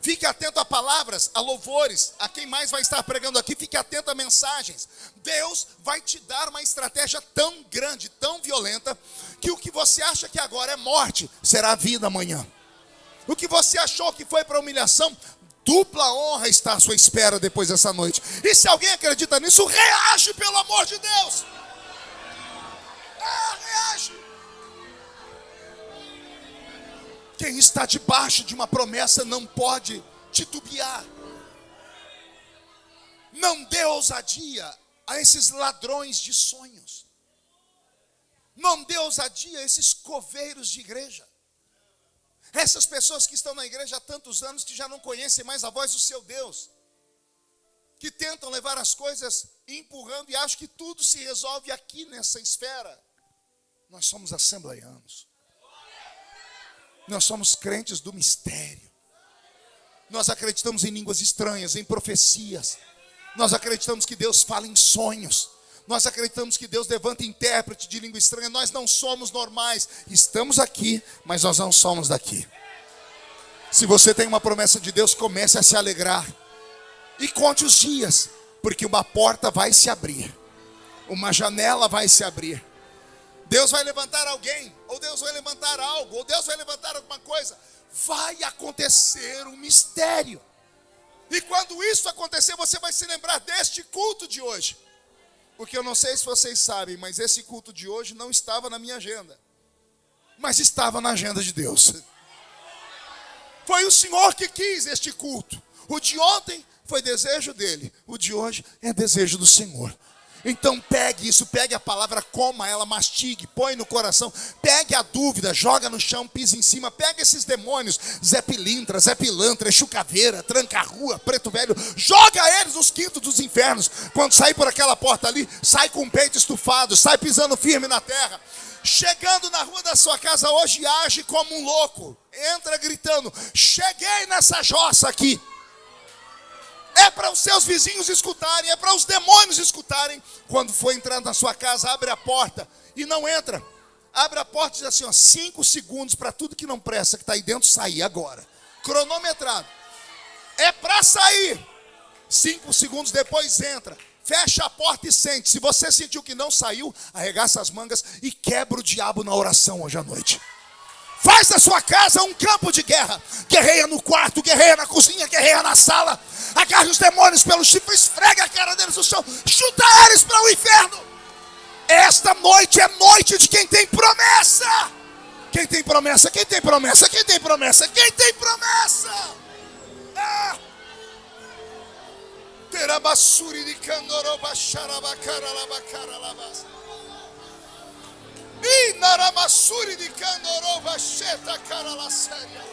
Fique atento a palavras, a louvores, a quem mais vai estar pregando aqui. Fique atento a mensagens. Deus vai te dar uma estratégia tão grande, tão violenta, que o que você acha que agora é morte, será vida amanhã. O que você achou que foi para humilhação, dupla honra está à sua espera depois dessa noite. E se alguém acredita nisso, reage, pelo amor de Deus. Reage. Quem está debaixo de uma promessa não pode titubear. Não dê ousadia a esses ladrões de sonhos. Não dê ousadia a esses coveiros de igreja. Essas pessoas que estão na igreja há tantos anos, que já não conhecem mais a voz do seu Deus, que tentam levar as coisas empurrando e acham que tudo se resolve aqui nessa esfera. Nós somos assembleianos. Nós somos crentes do mistério. Nós acreditamos em línguas estranhas, em profecias. Nós acreditamos que Deus fala em sonhos. Nós acreditamos que Deus levanta intérprete de língua estranha. Nós não somos normais. Estamos aqui, mas nós não somos daqui. Se você tem uma promessa de Deus, comece a se alegrar. E conte os dias, porque uma porta vai se abrir. Uma janela vai se abrir. Deus vai levantar alguém, ou Deus vai levantar algo, ou Deus vai levantar alguma coisa. Vai acontecer um mistério. E quando isso acontecer, você vai se lembrar deste culto de hoje. Porque eu não sei se vocês sabem, mas esse culto de hoje não estava na minha agenda. Mas estava na agenda de Deus. Foi o Senhor que quis este culto. O de ontem foi desejo dele. O de hoje é desejo do Senhor. Então pegue isso, pegue a palavra, coma ela, mastigue, põe no coração. Pegue a dúvida, joga no chão, pisa em cima. Pegue esses demônios, Zé Pilintra, Zé Pilantra, Exu Caveira, Tranca-Rua, Preto Velho. Joga eles nos quintos dos infernos. Quando sair por aquela porta ali, sai com o peito estufado, sai pisando firme na terra. Chegando na rua da sua casa hoje, age como um louco. Entra gritando, cheguei nessa jossa aqui. É para os seus vizinhos escutarem, é para os demônios escutarem. Quando for entrar na sua casa, abre a porta e não entra. Abre a porta e diz assim, 5 segundos para tudo que não presta, que está aí dentro, sair agora. Cronometrado. É para sair. 5 segundos depois entra. Fecha a porta e sente. Se você sentiu que não saiu, arregaça as mangas e quebra o diabo na oração hoje à noite. Faz da sua casa um campo de guerra. Guerreia no quarto, guerreia na cozinha, guerreia na sala. Agarre os demônios pelo chifre, esfrega a cara deles no chão. Chuta eles para o inferno. Esta noite é noite de quem tem promessa. Quem tem promessa? Quem tem promessa? Quem tem promessa? Quem tem promessa? Terabassuri de Candoroba Xarabacara Labacara Labas. E Naramassuri de Candoroba Xeta Caralaçaria.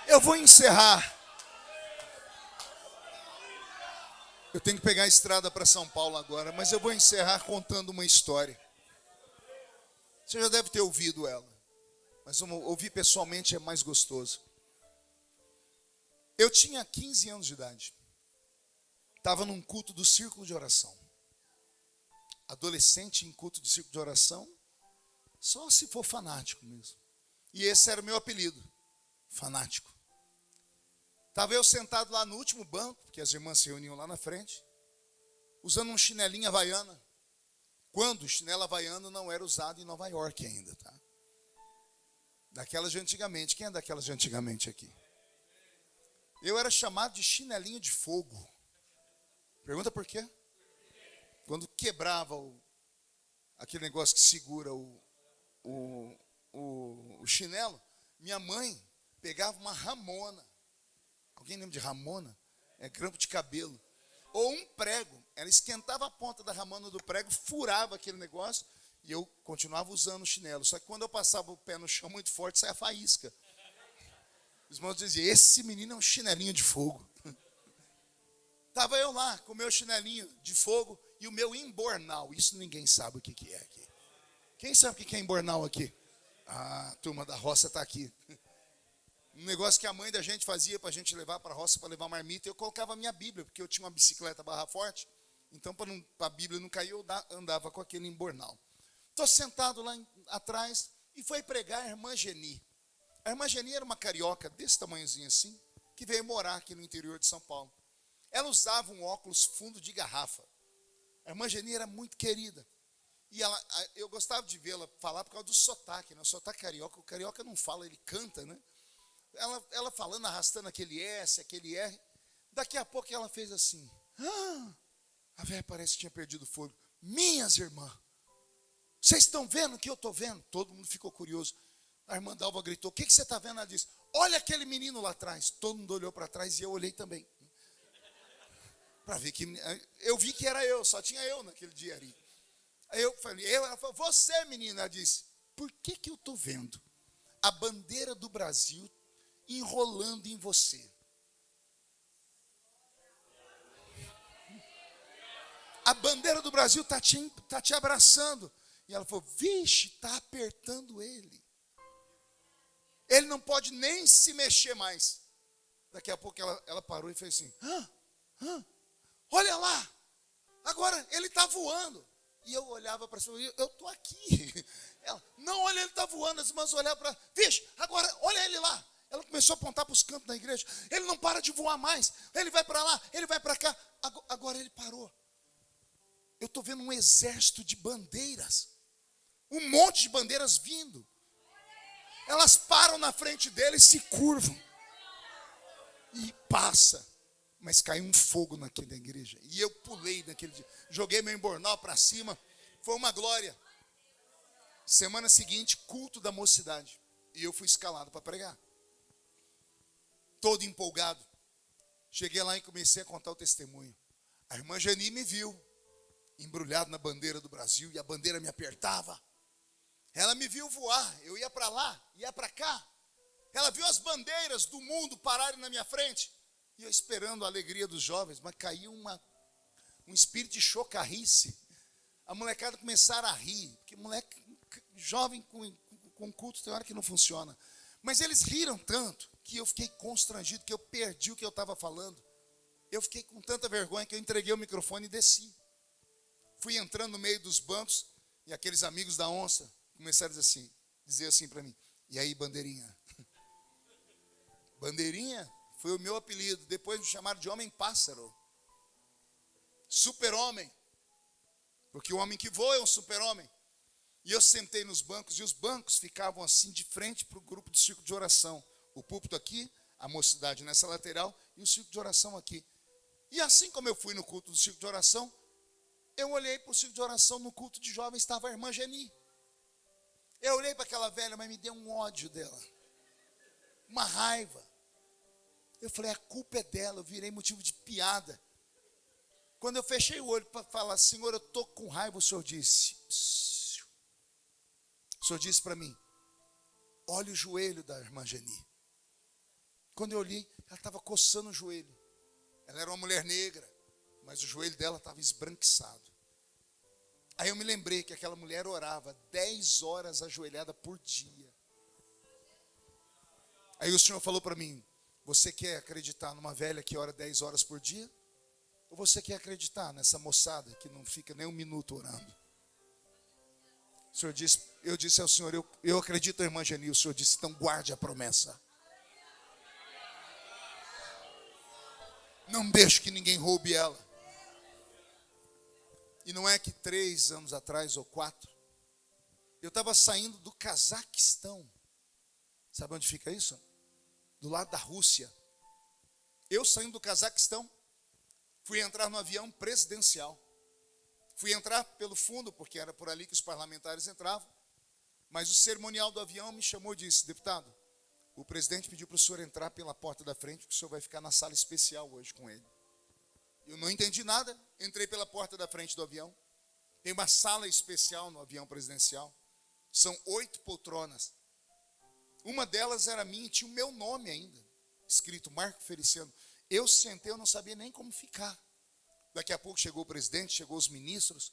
Eu vou encerrar. Eu tenho que pegar a estrada para São Paulo agora, mas eu vou encerrar contando uma história. Você já deve ter ouvido ela, mas ouvir pessoalmente é mais gostoso. Eu tinha 15 anos de idade. Estava num culto do círculo de oração. adolescente em culto de círculo de oração, só se for fanático mesmo. E esse era o meu apelido, fanático. Estava eu sentado lá no último banco, porque as irmãs se reuniam lá na frente, usando um chinelinho havaiana, quando o chinelo havaiano não era usado em Nova York ainda, tá? Daquelas de antigamente. Quem é daquelas de antigamente aqui? Eu era chamado de chinelinho de fogo. Pergunta por quê? Quando quebrava aquele negócio que segura o chinelo, minha mãe pegava uma ramona. Alguém lembra de ramona? É grampo de cabelo. Ou um prego. Ela esquentava a ponta da ramona do prego, furava aquele negócio e eu continuava usando o chinelo. Só que quando eu passava o pé no chão muito forte, saia faísca. Os irmãos diziam, esse menino é um chinelinho de fogo. Estava eu lá com o meu chinelinho de fogo e o meu embornal. Isso ninguém sabe o que é aqui. Quem sabe o que é embornal aqui? Ah, a turma da roça está aqui. Um negócio que a mãe da gente fazia para a gente levar para a roça, para levar marmita. Eu colocava a minha Bíblia, porque eu tinha uma bicicleta barra forte. Então, para a Bíblia não cair, eu andava com aquele embornal. Estou sentado lá atrás e foi pregar a irmã Geni. A irmã Geni era uma carioca desse tamanhozinho assim, que veio morar aqui no interior de São Paulo. Ela usava um óculos fundo de garrafa. A irmã Geni era muito querida. E eu gostava de vê-la falar por causa do sotaque, né? O sotaque carioca, o carioca não fala, ele canta, né? Ela falando, arrastando aquele S, aquele R. Daqui a pouco ela fez assim. A velha parece que tinha perdido o fôlego. Minhas irmãs, vocês estão vendo o que eu estou vendo? Todo mundo ficou curioso. A irmã Dalva gritou, o que você está vendo? Ela disse, olha aquele menino lá atrás. Todo mundo olhou para trás e eu olhei também. Para ver que eu vi que era eu, só tinha eu naquele dia ali. Aí eu falei, ela falou, você menina, ela disse, por que eu estou vendo a bandeira do Brasil enrolando em você? A bandeira do Brasil está te abraçando. E ela falou, vixe, está apertando ele. Ele não pode nem se mexer mais. Daqui a pouco ela parou e fez assim, olha lá, agora ele está voando. E eu olhava para cima, eu estou aqui. Ela, não, olha, ele está voando. As irmãs olhavam para, vixe, agora olha ele lá. Ela começou a apontar para os cantos da igreja. Ele não para de voar mais. Ele vai para lá, ele vai para cá. Agora ele parou. Eu estou vendo um exército de bandeiras. Um monte de bandeiras vindo. Elas param na frente dele e se curvam. E passa. Mas caiu um fogo naquela igreja. E eu pulei naquele dia. Joguei meu embornal para cima. Foi uma glória. Semana seguinte, culto da mocidade. E eu fui escalado para pregar. Todo empolgado. Cheguei lá e comecei a contar o testemunho. A irmã Geni me viu, embrulhado na bandeira do Brasil, e a bandeira me apertava. Ela me viu voar. Eu ia para lá, ia para cá. Ela viu as bandeiras do mundo pararem na minha frente. E eu esperando a alegria dos jovens, mas caiu um espírito de chocarrice. A molecada começaram a rir, porque moleque jovem com culto tem hora que não funciona. Mas eles riram tanto que eu fiquei constrangido, que eu perdi o que eu estava falando. Eu fiquei com tanta vergonha que eu entreguei o microfone e desci. Fui entrando no meio dos bancos e aqueles amigos da onça começaram a dizer assim para mim, e aí, bandeirinha? Bandeirinha? Foi o meu apelido. Depois me chamaram de homem-pássaro. Super-homem. Porque o homem que voa é um super-homem. E eu sentei nos bancos, e os bancos ficavam assim de frente para o grupo do círculo de oração. O púlpito aqui, a mocidade nessa lateral, e o círculo de oração aqui. E assim como eu fui no culto do círculo de oração, eu olhei para o círculo de oração, no culto de jovens estava a irmã Geni. Eu olhei para aquela velha, mas me deu um ódio dela. Uma raiva. Eu falei, a culpa é dela, eu virei motivo de piada. Quando eu fechei o olho para falar, Senhor, eu estou com raiva, o Senhor disse para mim, olha o joelho da irmã Geni. Quando eu olhei, ela estava coçando o joelho. Ela era uma mulher negra, mas o joelho dela estava esbranquiçado. Aí eu me lembrei que aquela mulher orava 10 horas ajoelhada por dia. Aí o Senhor falou para mim, você quer acreditar numa velha que ora 10 horas por dia? Ou você quer acreditar nessa moçada que não fica nem um minuto orando? O Senhor disse, eu disse ao Senhor, eu acredito, irmã Geni. O Senhor disse, então guarde a promessa. Não deixe que ninguém roube ela. E não é que 3 anos atrás ou 4, eu estava saindo do Cazaquistão. Sabe onde fica isso? Do lado da Rússia. Eu saindo do Cazaquistão, fui entrar no avião presidencial. Fui entrar pelo fundo, porque era por ali que os parlamentares entravam. Mas o cerimonial do avião me chamou e disse, deputado, o presidente pediu para o senhor entrar pela porta da frente, porque o senhor vai ficar na sala especial hoje com ele. Eu não entendi nada, entrei pela porta da frente do avião. Tem uma sala especial no avião presidencial. São 8 poltronas. Uma delas era minha e tinha o meu nome ainda, escrito Marco Feliciano. Eu sentei, eu não sabia nem como ficar. Daqui a pouco chegou o presidente, chegou os ministros,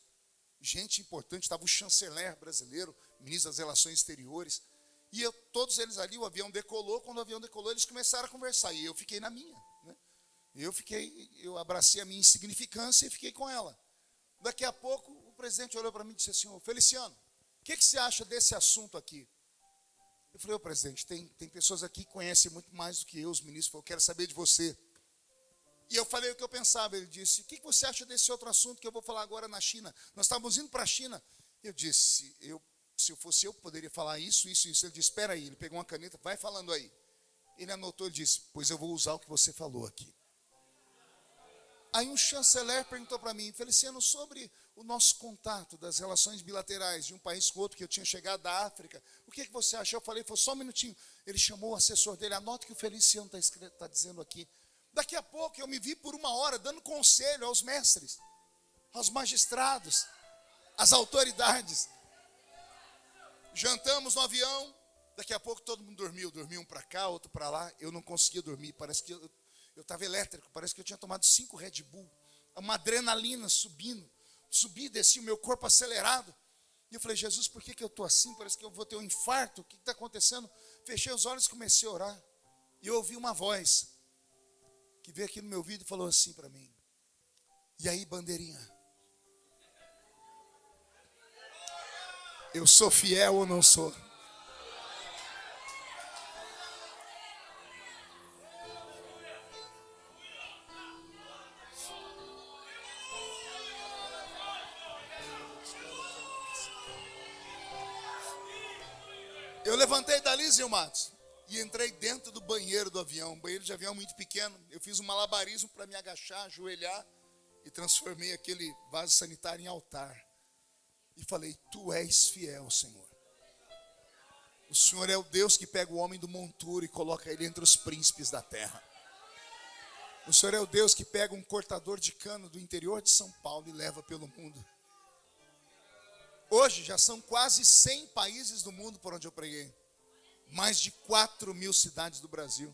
gente importante, estava o chanceler brasileiro, ministro das Relações Exteriores. E todos eles ali, o avião decolou. Quando o avião decolou, eles começaram a conversar. E eu fiquei na minha, né? Eu abracei a minha insignificância e fiquei com ela. Daqui a pouco, o presidente olhou para mim e disse assim, Feliciano, o que você acha desse assunto aqui? Eu falei, presidente, tem pessoas aqui que conhecem muito mais do que eu, os ministros, eu quero saber de você. E eu falei o que eu pensava. Ele disse, o que você acha desse outro assunto que eu vou falar agora na China? Nós estávamos indo para a China. Eu disse, se eu fosse eu, poderia falar isso. Ele disse, espera aí. Ele pegou uma caneta, vai falando aí. Ele anotou, ele disse, pois eu vou usar o que você falou aqui. Aí um chanceler perguntou para mim, Feliciano, sobre o nosso contato das relações bilaterais de um país com outro, que eu tinha chegado da África, o que você achou? Eu falei, foi só um minutinho. Ele chamou o assessor dele, anota o que o Feliciano está dizendo aqui. Daqui a pouco eu me vi por 1 hora dando conselho aos mestres, aos magistrados, às autoridades. Jantamos no avião, daqui a pouco todo mundo dormiu um para cá, outro para lá. Eu não conseguia dormir, parece que eu estava elétrico, parece que eu tinha tomado 5 Red Bull, uma adrenalina subindo, subi e desci, o meu corpo acelerado. E eu falei, Jesus, por que eu estou assim? Parece que eu vou ter um infarto, o que está acontecendo? Fechei os olhos e comecei a orar. E eu ouvi uma voz que veio aqui no meu ouvido e falou assim para mim, e aí, bandeirinha? Eu sou fiel ou não sou? Eu levantei dali, Zil Matos, e entrei dentro do banheiro do avião. Um banheiro de avião muito pequeno. Eu fiz um malabarismo para me agachar, ajoelhar, e transformei aquele vaso sanitário em altar. E falei, tu és fiel, Senhor. O Senhor é o Deus que pega o homem do monturo e coloca ele entre os príncipes da terra. O Senhor é o Deus que pega um cortador de cano do interior de São Paulo e leva pelo mundo. Hoje já são quase 100 países do mundo por onde eu preguei. Mais de 4.000 cidades do Brasil.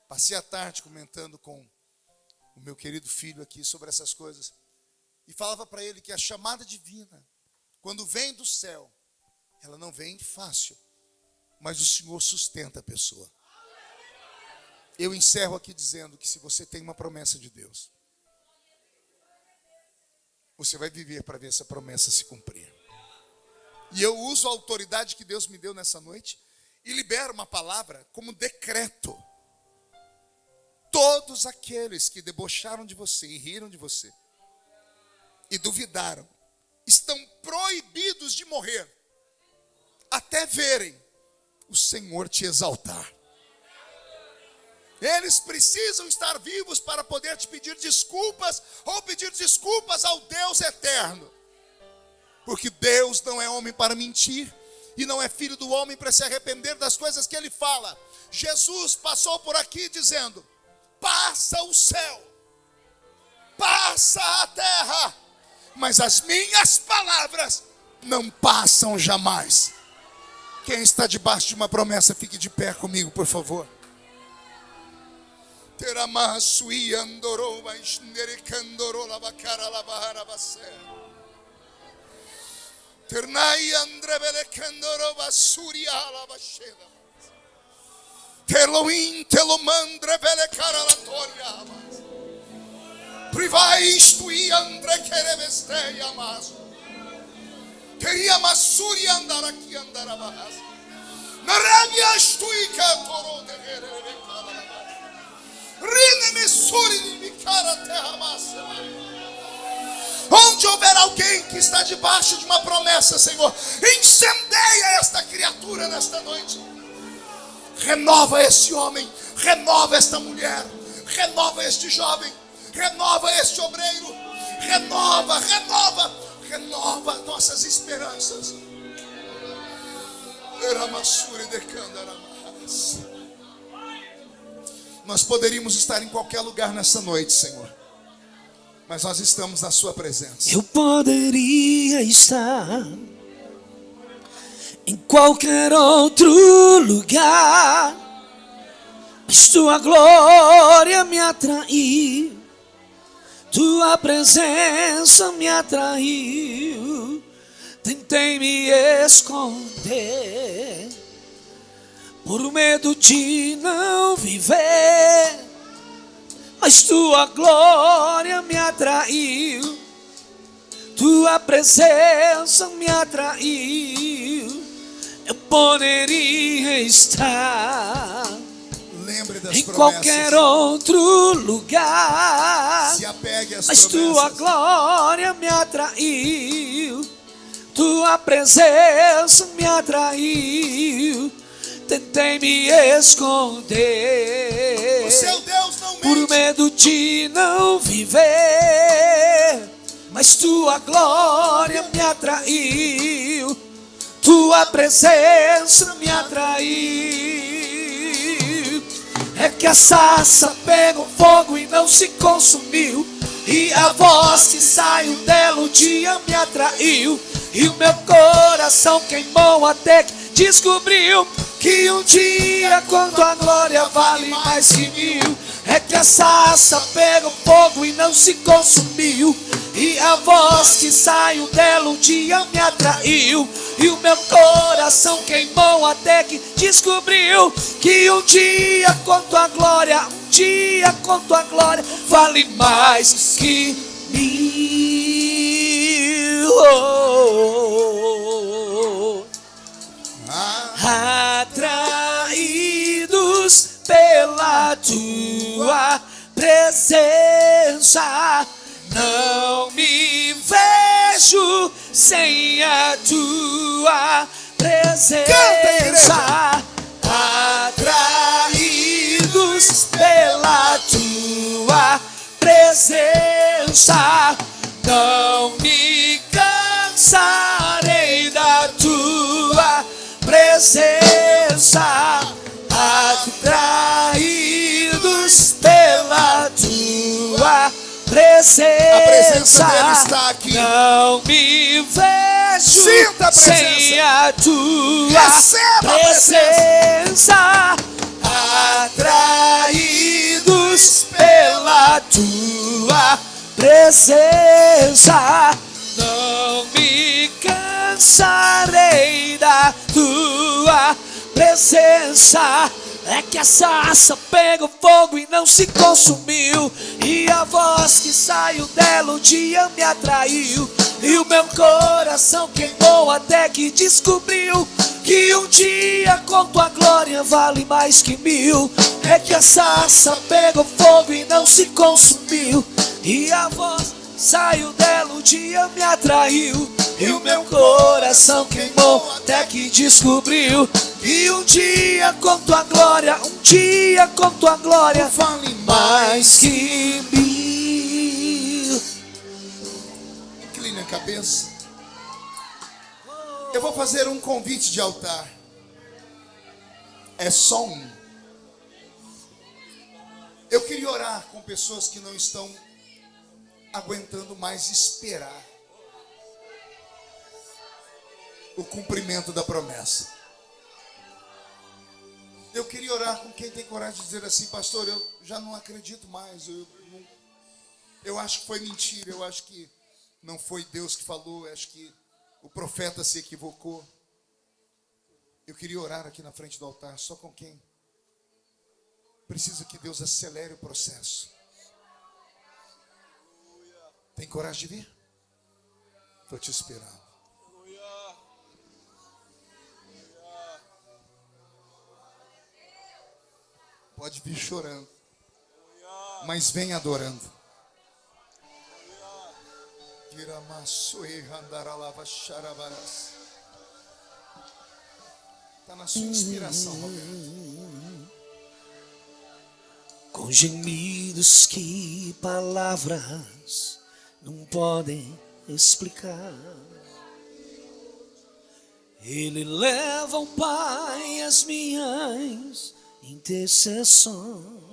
Passei a tarde comentando com o meu querido filho aqui sobre essas coisas. E falava para ele que a chamada divina, quando vem do céu, ela não vem fácil, mas o Senhor sustenta a pessoa. Eu encerro aqui dizendo que se você tem uma promessa de Deus, você vai viver para ver essa promessa se cumprir. E eu uso a autoridade que Deus me deu nessa noite e libero uma palavra como decreto. Todos aqueles que debocharam de você e riram de você e duvidaram, estão proibidos de morrer, até verem o Senhor te exaltar. Eles precisam estar vivos para poder te pedir desculpas, ou pedir desculpas ao Deus eterno. Porque Deus não é homem para mentir, e não é filho do homem para se arrepender das coisas que ele fala. Jesus passou por aqui dizendo, passa o céu, passa a terra, mas as minhas palavras não passam jamais. Quem está debaixo de uma promessa, fique de pé comigo, por favor. Privai instui andre querebestei amaso. Queria massuri andar aqui andar abaixo. Naravia instui catoro de querebecala. Rine messuri de cara terra massa. Onde houver alguém que está debaixo de uma promessa, Senhor, incendeia esta criatura nesta noite. Renova esse homem, renova esta mulher, renova este jovem, renova este obreiro, renova nossas esperanças. Nós poderíamos estar em qualquer lugar nessa noite, Senhor, mas nós estamos na sua presença. Eu poderia estar em qualquer outro lugar, mas tua glória me atraiu, tua presença me atraiu. Tentei me esconder por medo de não viver, mas tua glória me atraiu, tua presença me atraiu. Eu poderia estar em qualquer outro lugar, Se apegue às mas promessas. tua glória me atraiu, tua presença me atraiu. Tentei me esconder O seu Deus não por mente. medo de não viver, mas tua glória me atraiu, tua presença me atraiu. É que a sarça pegou fogo e não se consumiu, e a voz que saiu dela um dia me atraiu, e o meu coração queimou até que descobriu que um dia com tua glória vale mais que mil. É que a sarça pegou fogo e não se consumiu, e a voz que saiu dela um dia me atraiu, e o meu coração queimou até que descobriu que um dia com tua glória, um dia com tua glória vale mais que mil. Atraídos pela tua presença, não me vejo sem a tua presença. Atraídos pela tua presença, não me cansarei da tua presença. Atraídos pela tua presença, A presença dele está aqui. não me vejo Sinta a presença. sem a tua Receba a presença. Atraídos pela tua presença, não me cansarei da tua presença. É que a sarça pegou fogo e não se consumiu, e a voz que saiu dela um dia me atraiu, e o meu coração queimou até que descobriu que um dia com tua glória vale mais que mil. É que a sarça pegou fogo e não se consumiu, e a voz saiu dela um dia me atraiu, e o meu coração queimou até que descobriu que um dia com tua glória, um dia com tua glória Vale mais que mil. Incline a cabeça. Eu vou fazer um convite de altar. É só um. Eu queria orar com pessoas que não estão aguentando mais esperar o cumprimento da promessa. Eu queria orar com quem tem coragem de dizer assim: pastor, eu já não acredito mais, eu acho que foi mentira, eu acho que não foi Deus que falou, eu acho que o profeta se equivocou. Eu queria orar aqui na frente do altar só com quem precisa que Deus acelere o processo. Tem coragem de vir? Estou te esperando. Pode vir chorando, mas vem adorando. Está na sua inspiração, Roberto. Com gemidos que palavras não podem explicar, Ele leva ao Pai as minhas intercessões.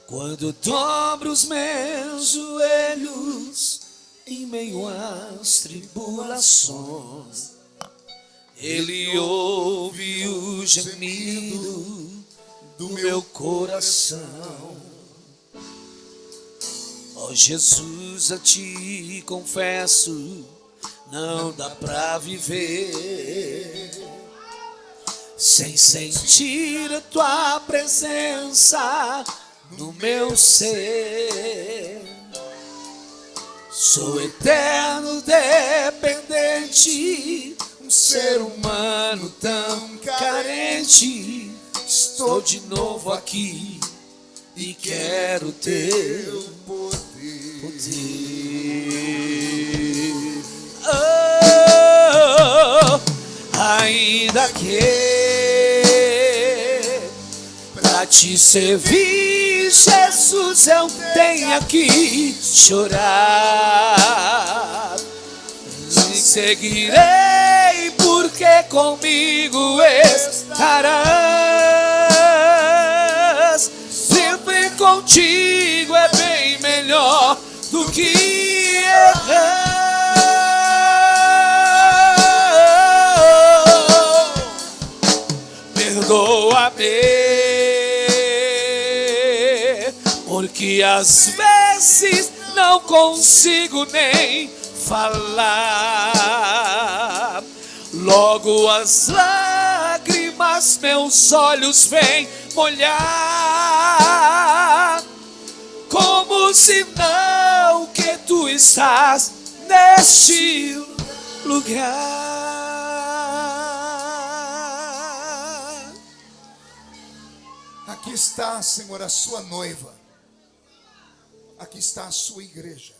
Quando dobro os meus joelhos em meio às tribulações, Ele ouve o gemido do meu coração. Ó Jesus, a Ti confesso, não dá pra viver sem sentir a Tua presença no meu ser. Sou eterno dependente, um ser humano tão carente. Estou de novo aqui e quero teu poder. Oh, ainda que pra te servir, Jesus, eu tenha que chorar. Seguirei porque comigo estarás. Sempre contigo é bem melhor do que errar. Perdoa-me, porque às vezes não consigo nem falar. Logo as lágrimas meus olhos vêm molhar, como sinal que tu estás neste lugar. Aqui está, Senhor, a sua noiva. Aqui está a sua igreja.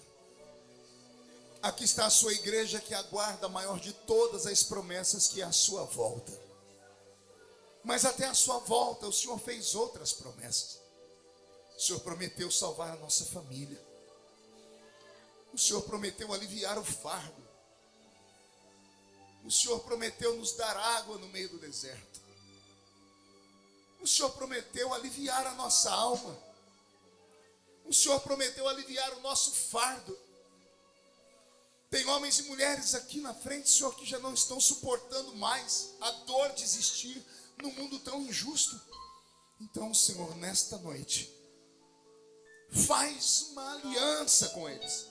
Aqui está a sua igreja que aguarda a maior de todas as promessas, que é a sua volta. Mas até a sua volta o Senhor fez outras promessas. O Senhor prometeu salvar a nossa família. O Senhor prometeu aliviar o fardo. O Senhor prometeu nos dar água no meio do deserto. O Senhor prometeu aliviar a nossa alma. O Senhor prometeu aliviar o nosso fardo. Tem homens e mulheres aqui na frente, Senhor, que já não estão suportando mais a dor de existir num mundo tão injusto. Então, Senhor, nesta noite, faz uma aliança com eles.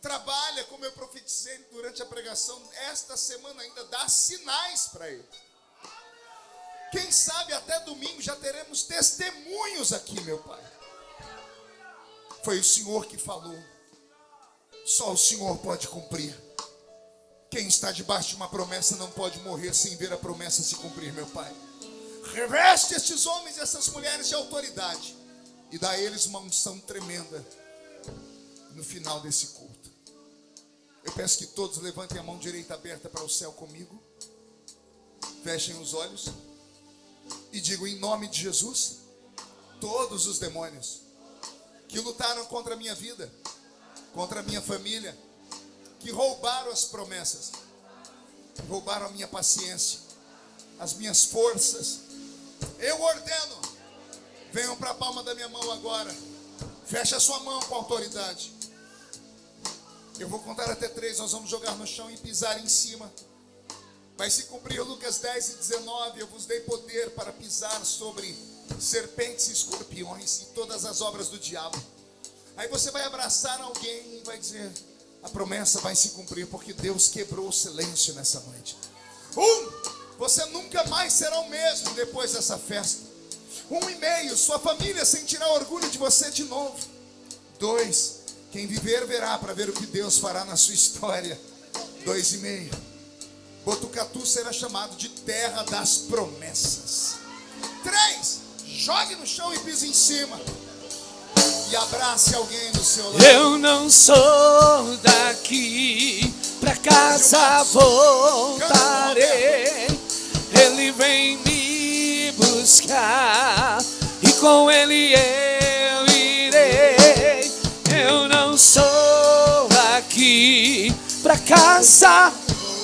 Trabalha, como eu profetizei durante a pregação, esta semana ainda dá sinais para eles. Quem sabe até domingo já teremos testemunhos aqui, meu Pai. Foi o Senhor que falou. Só o Senhor pode cumprir. Quem está debaixo de uma promessa não pode morrer sem ver a promessa se cumprir, meu Pai. Reveste estes homens e essas mulheres de autoridade e dá a eles uma unção tremenda no final desse culto. Eu peço que todos levantem a mão direita aberta para o céu comigo. Fechem os olhos e digam: em nome de Jesus, todos os demônios que lutaram contra a minha vida, contra a minha família, que roubaram as promessas, que roubaram a minha paciência, as minhas forças, eu ordeno, venham para a palma da minha mão agora. Feche a sua mão com autoridade. Eu vou contar até 3, nós vamos jogar no chão e pisar em cima. Vai se cumprir Lucas 10:19, eu vos dei poder para pisar sobre serpentes e escorpiões e todas as obras do diabo. Aí você vai abraçar alguém e vai dizer: a promessa vai se cumprir, porque Deus quebrou o silêncio nessa noite. Você nunca mais será o mesmo depois dessa festa. 1 e meio, sua família sentirá orgulho de você de novo. 2. Quem viver verá, para ver o que Deus fará na sua história. 2,5. Botucatu será chamado de terra das promessas. 3. Jogue no chão e pise em cima. E abrace alguém do seu lado. Eu não sou daqui, pra casa voltarei. Ele vem me buscar e com ele eu irei. Eu não sou aqui, pra casa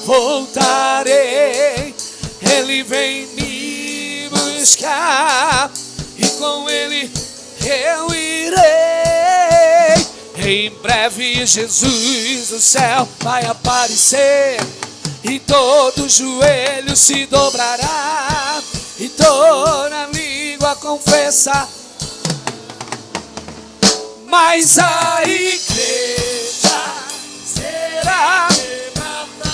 voltarei. Ele vem me buscar e com ele eu irei. Em breve Jesus do céu vai aparecer e todo joelho se dobrará e toda língua confessa. Mas a igreja será arrebatada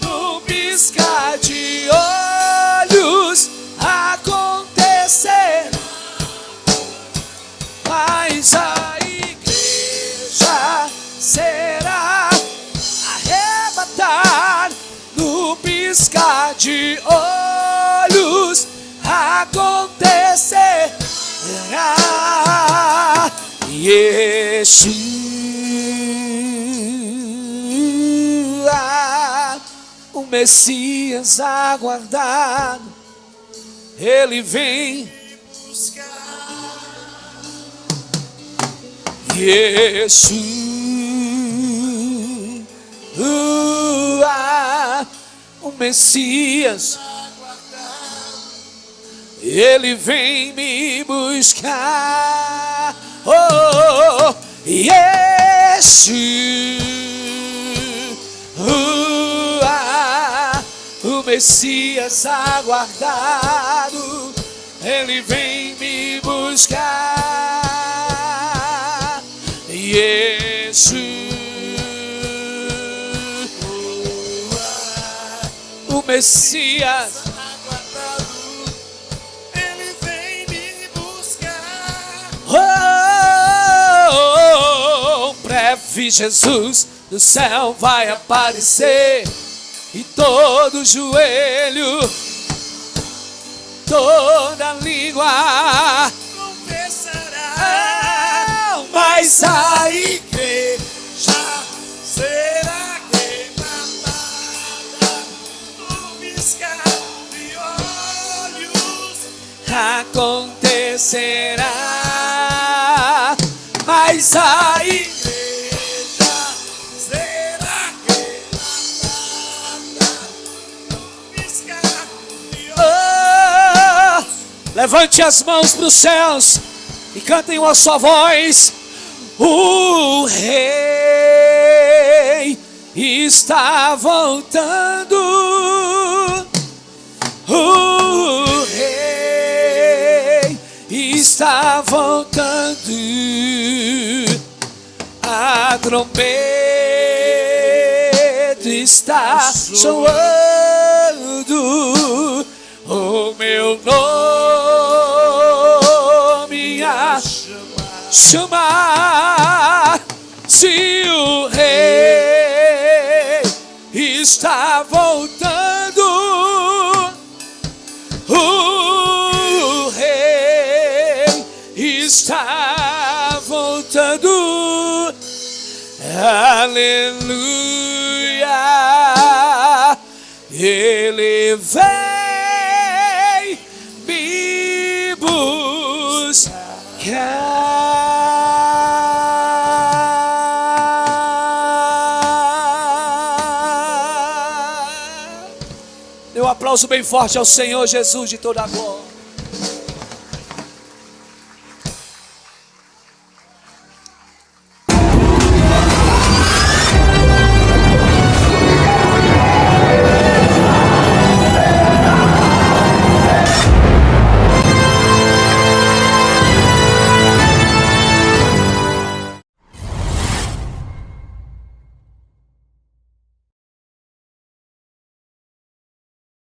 no piscar de olhos. Acontecerá. Mas a igreja será arrebatada no piscar de olhos. Acontecerá. Yeshua, o Messias aguardado, ele vem buscar. Yeshua, o Messias aguardado, ele vem me buscar. Oh, Yeshua, o Messias aguardado, ele vem me buscar. Yeshua, o Messias aguardado, ele vem me buscar. Oh, breve Jesus do céu vai aparecer e todo joelho, toda língua confessará. Mas a igreja será arrebatada no piscar de olhos. Acontecerá. Mas a igreja será arrebatada no piscar de olhos. Levante as mãos para os céus e cantem uma só voz. O rei está voltando. O rei está voltando. A trombeta está soando. O meu nome a chamar. Se o rei está voltando, o rei está voltando. Aleluia, ele vem me buscar. Dê um aplauso bem forte ao Senhor Jesus de toda a glória.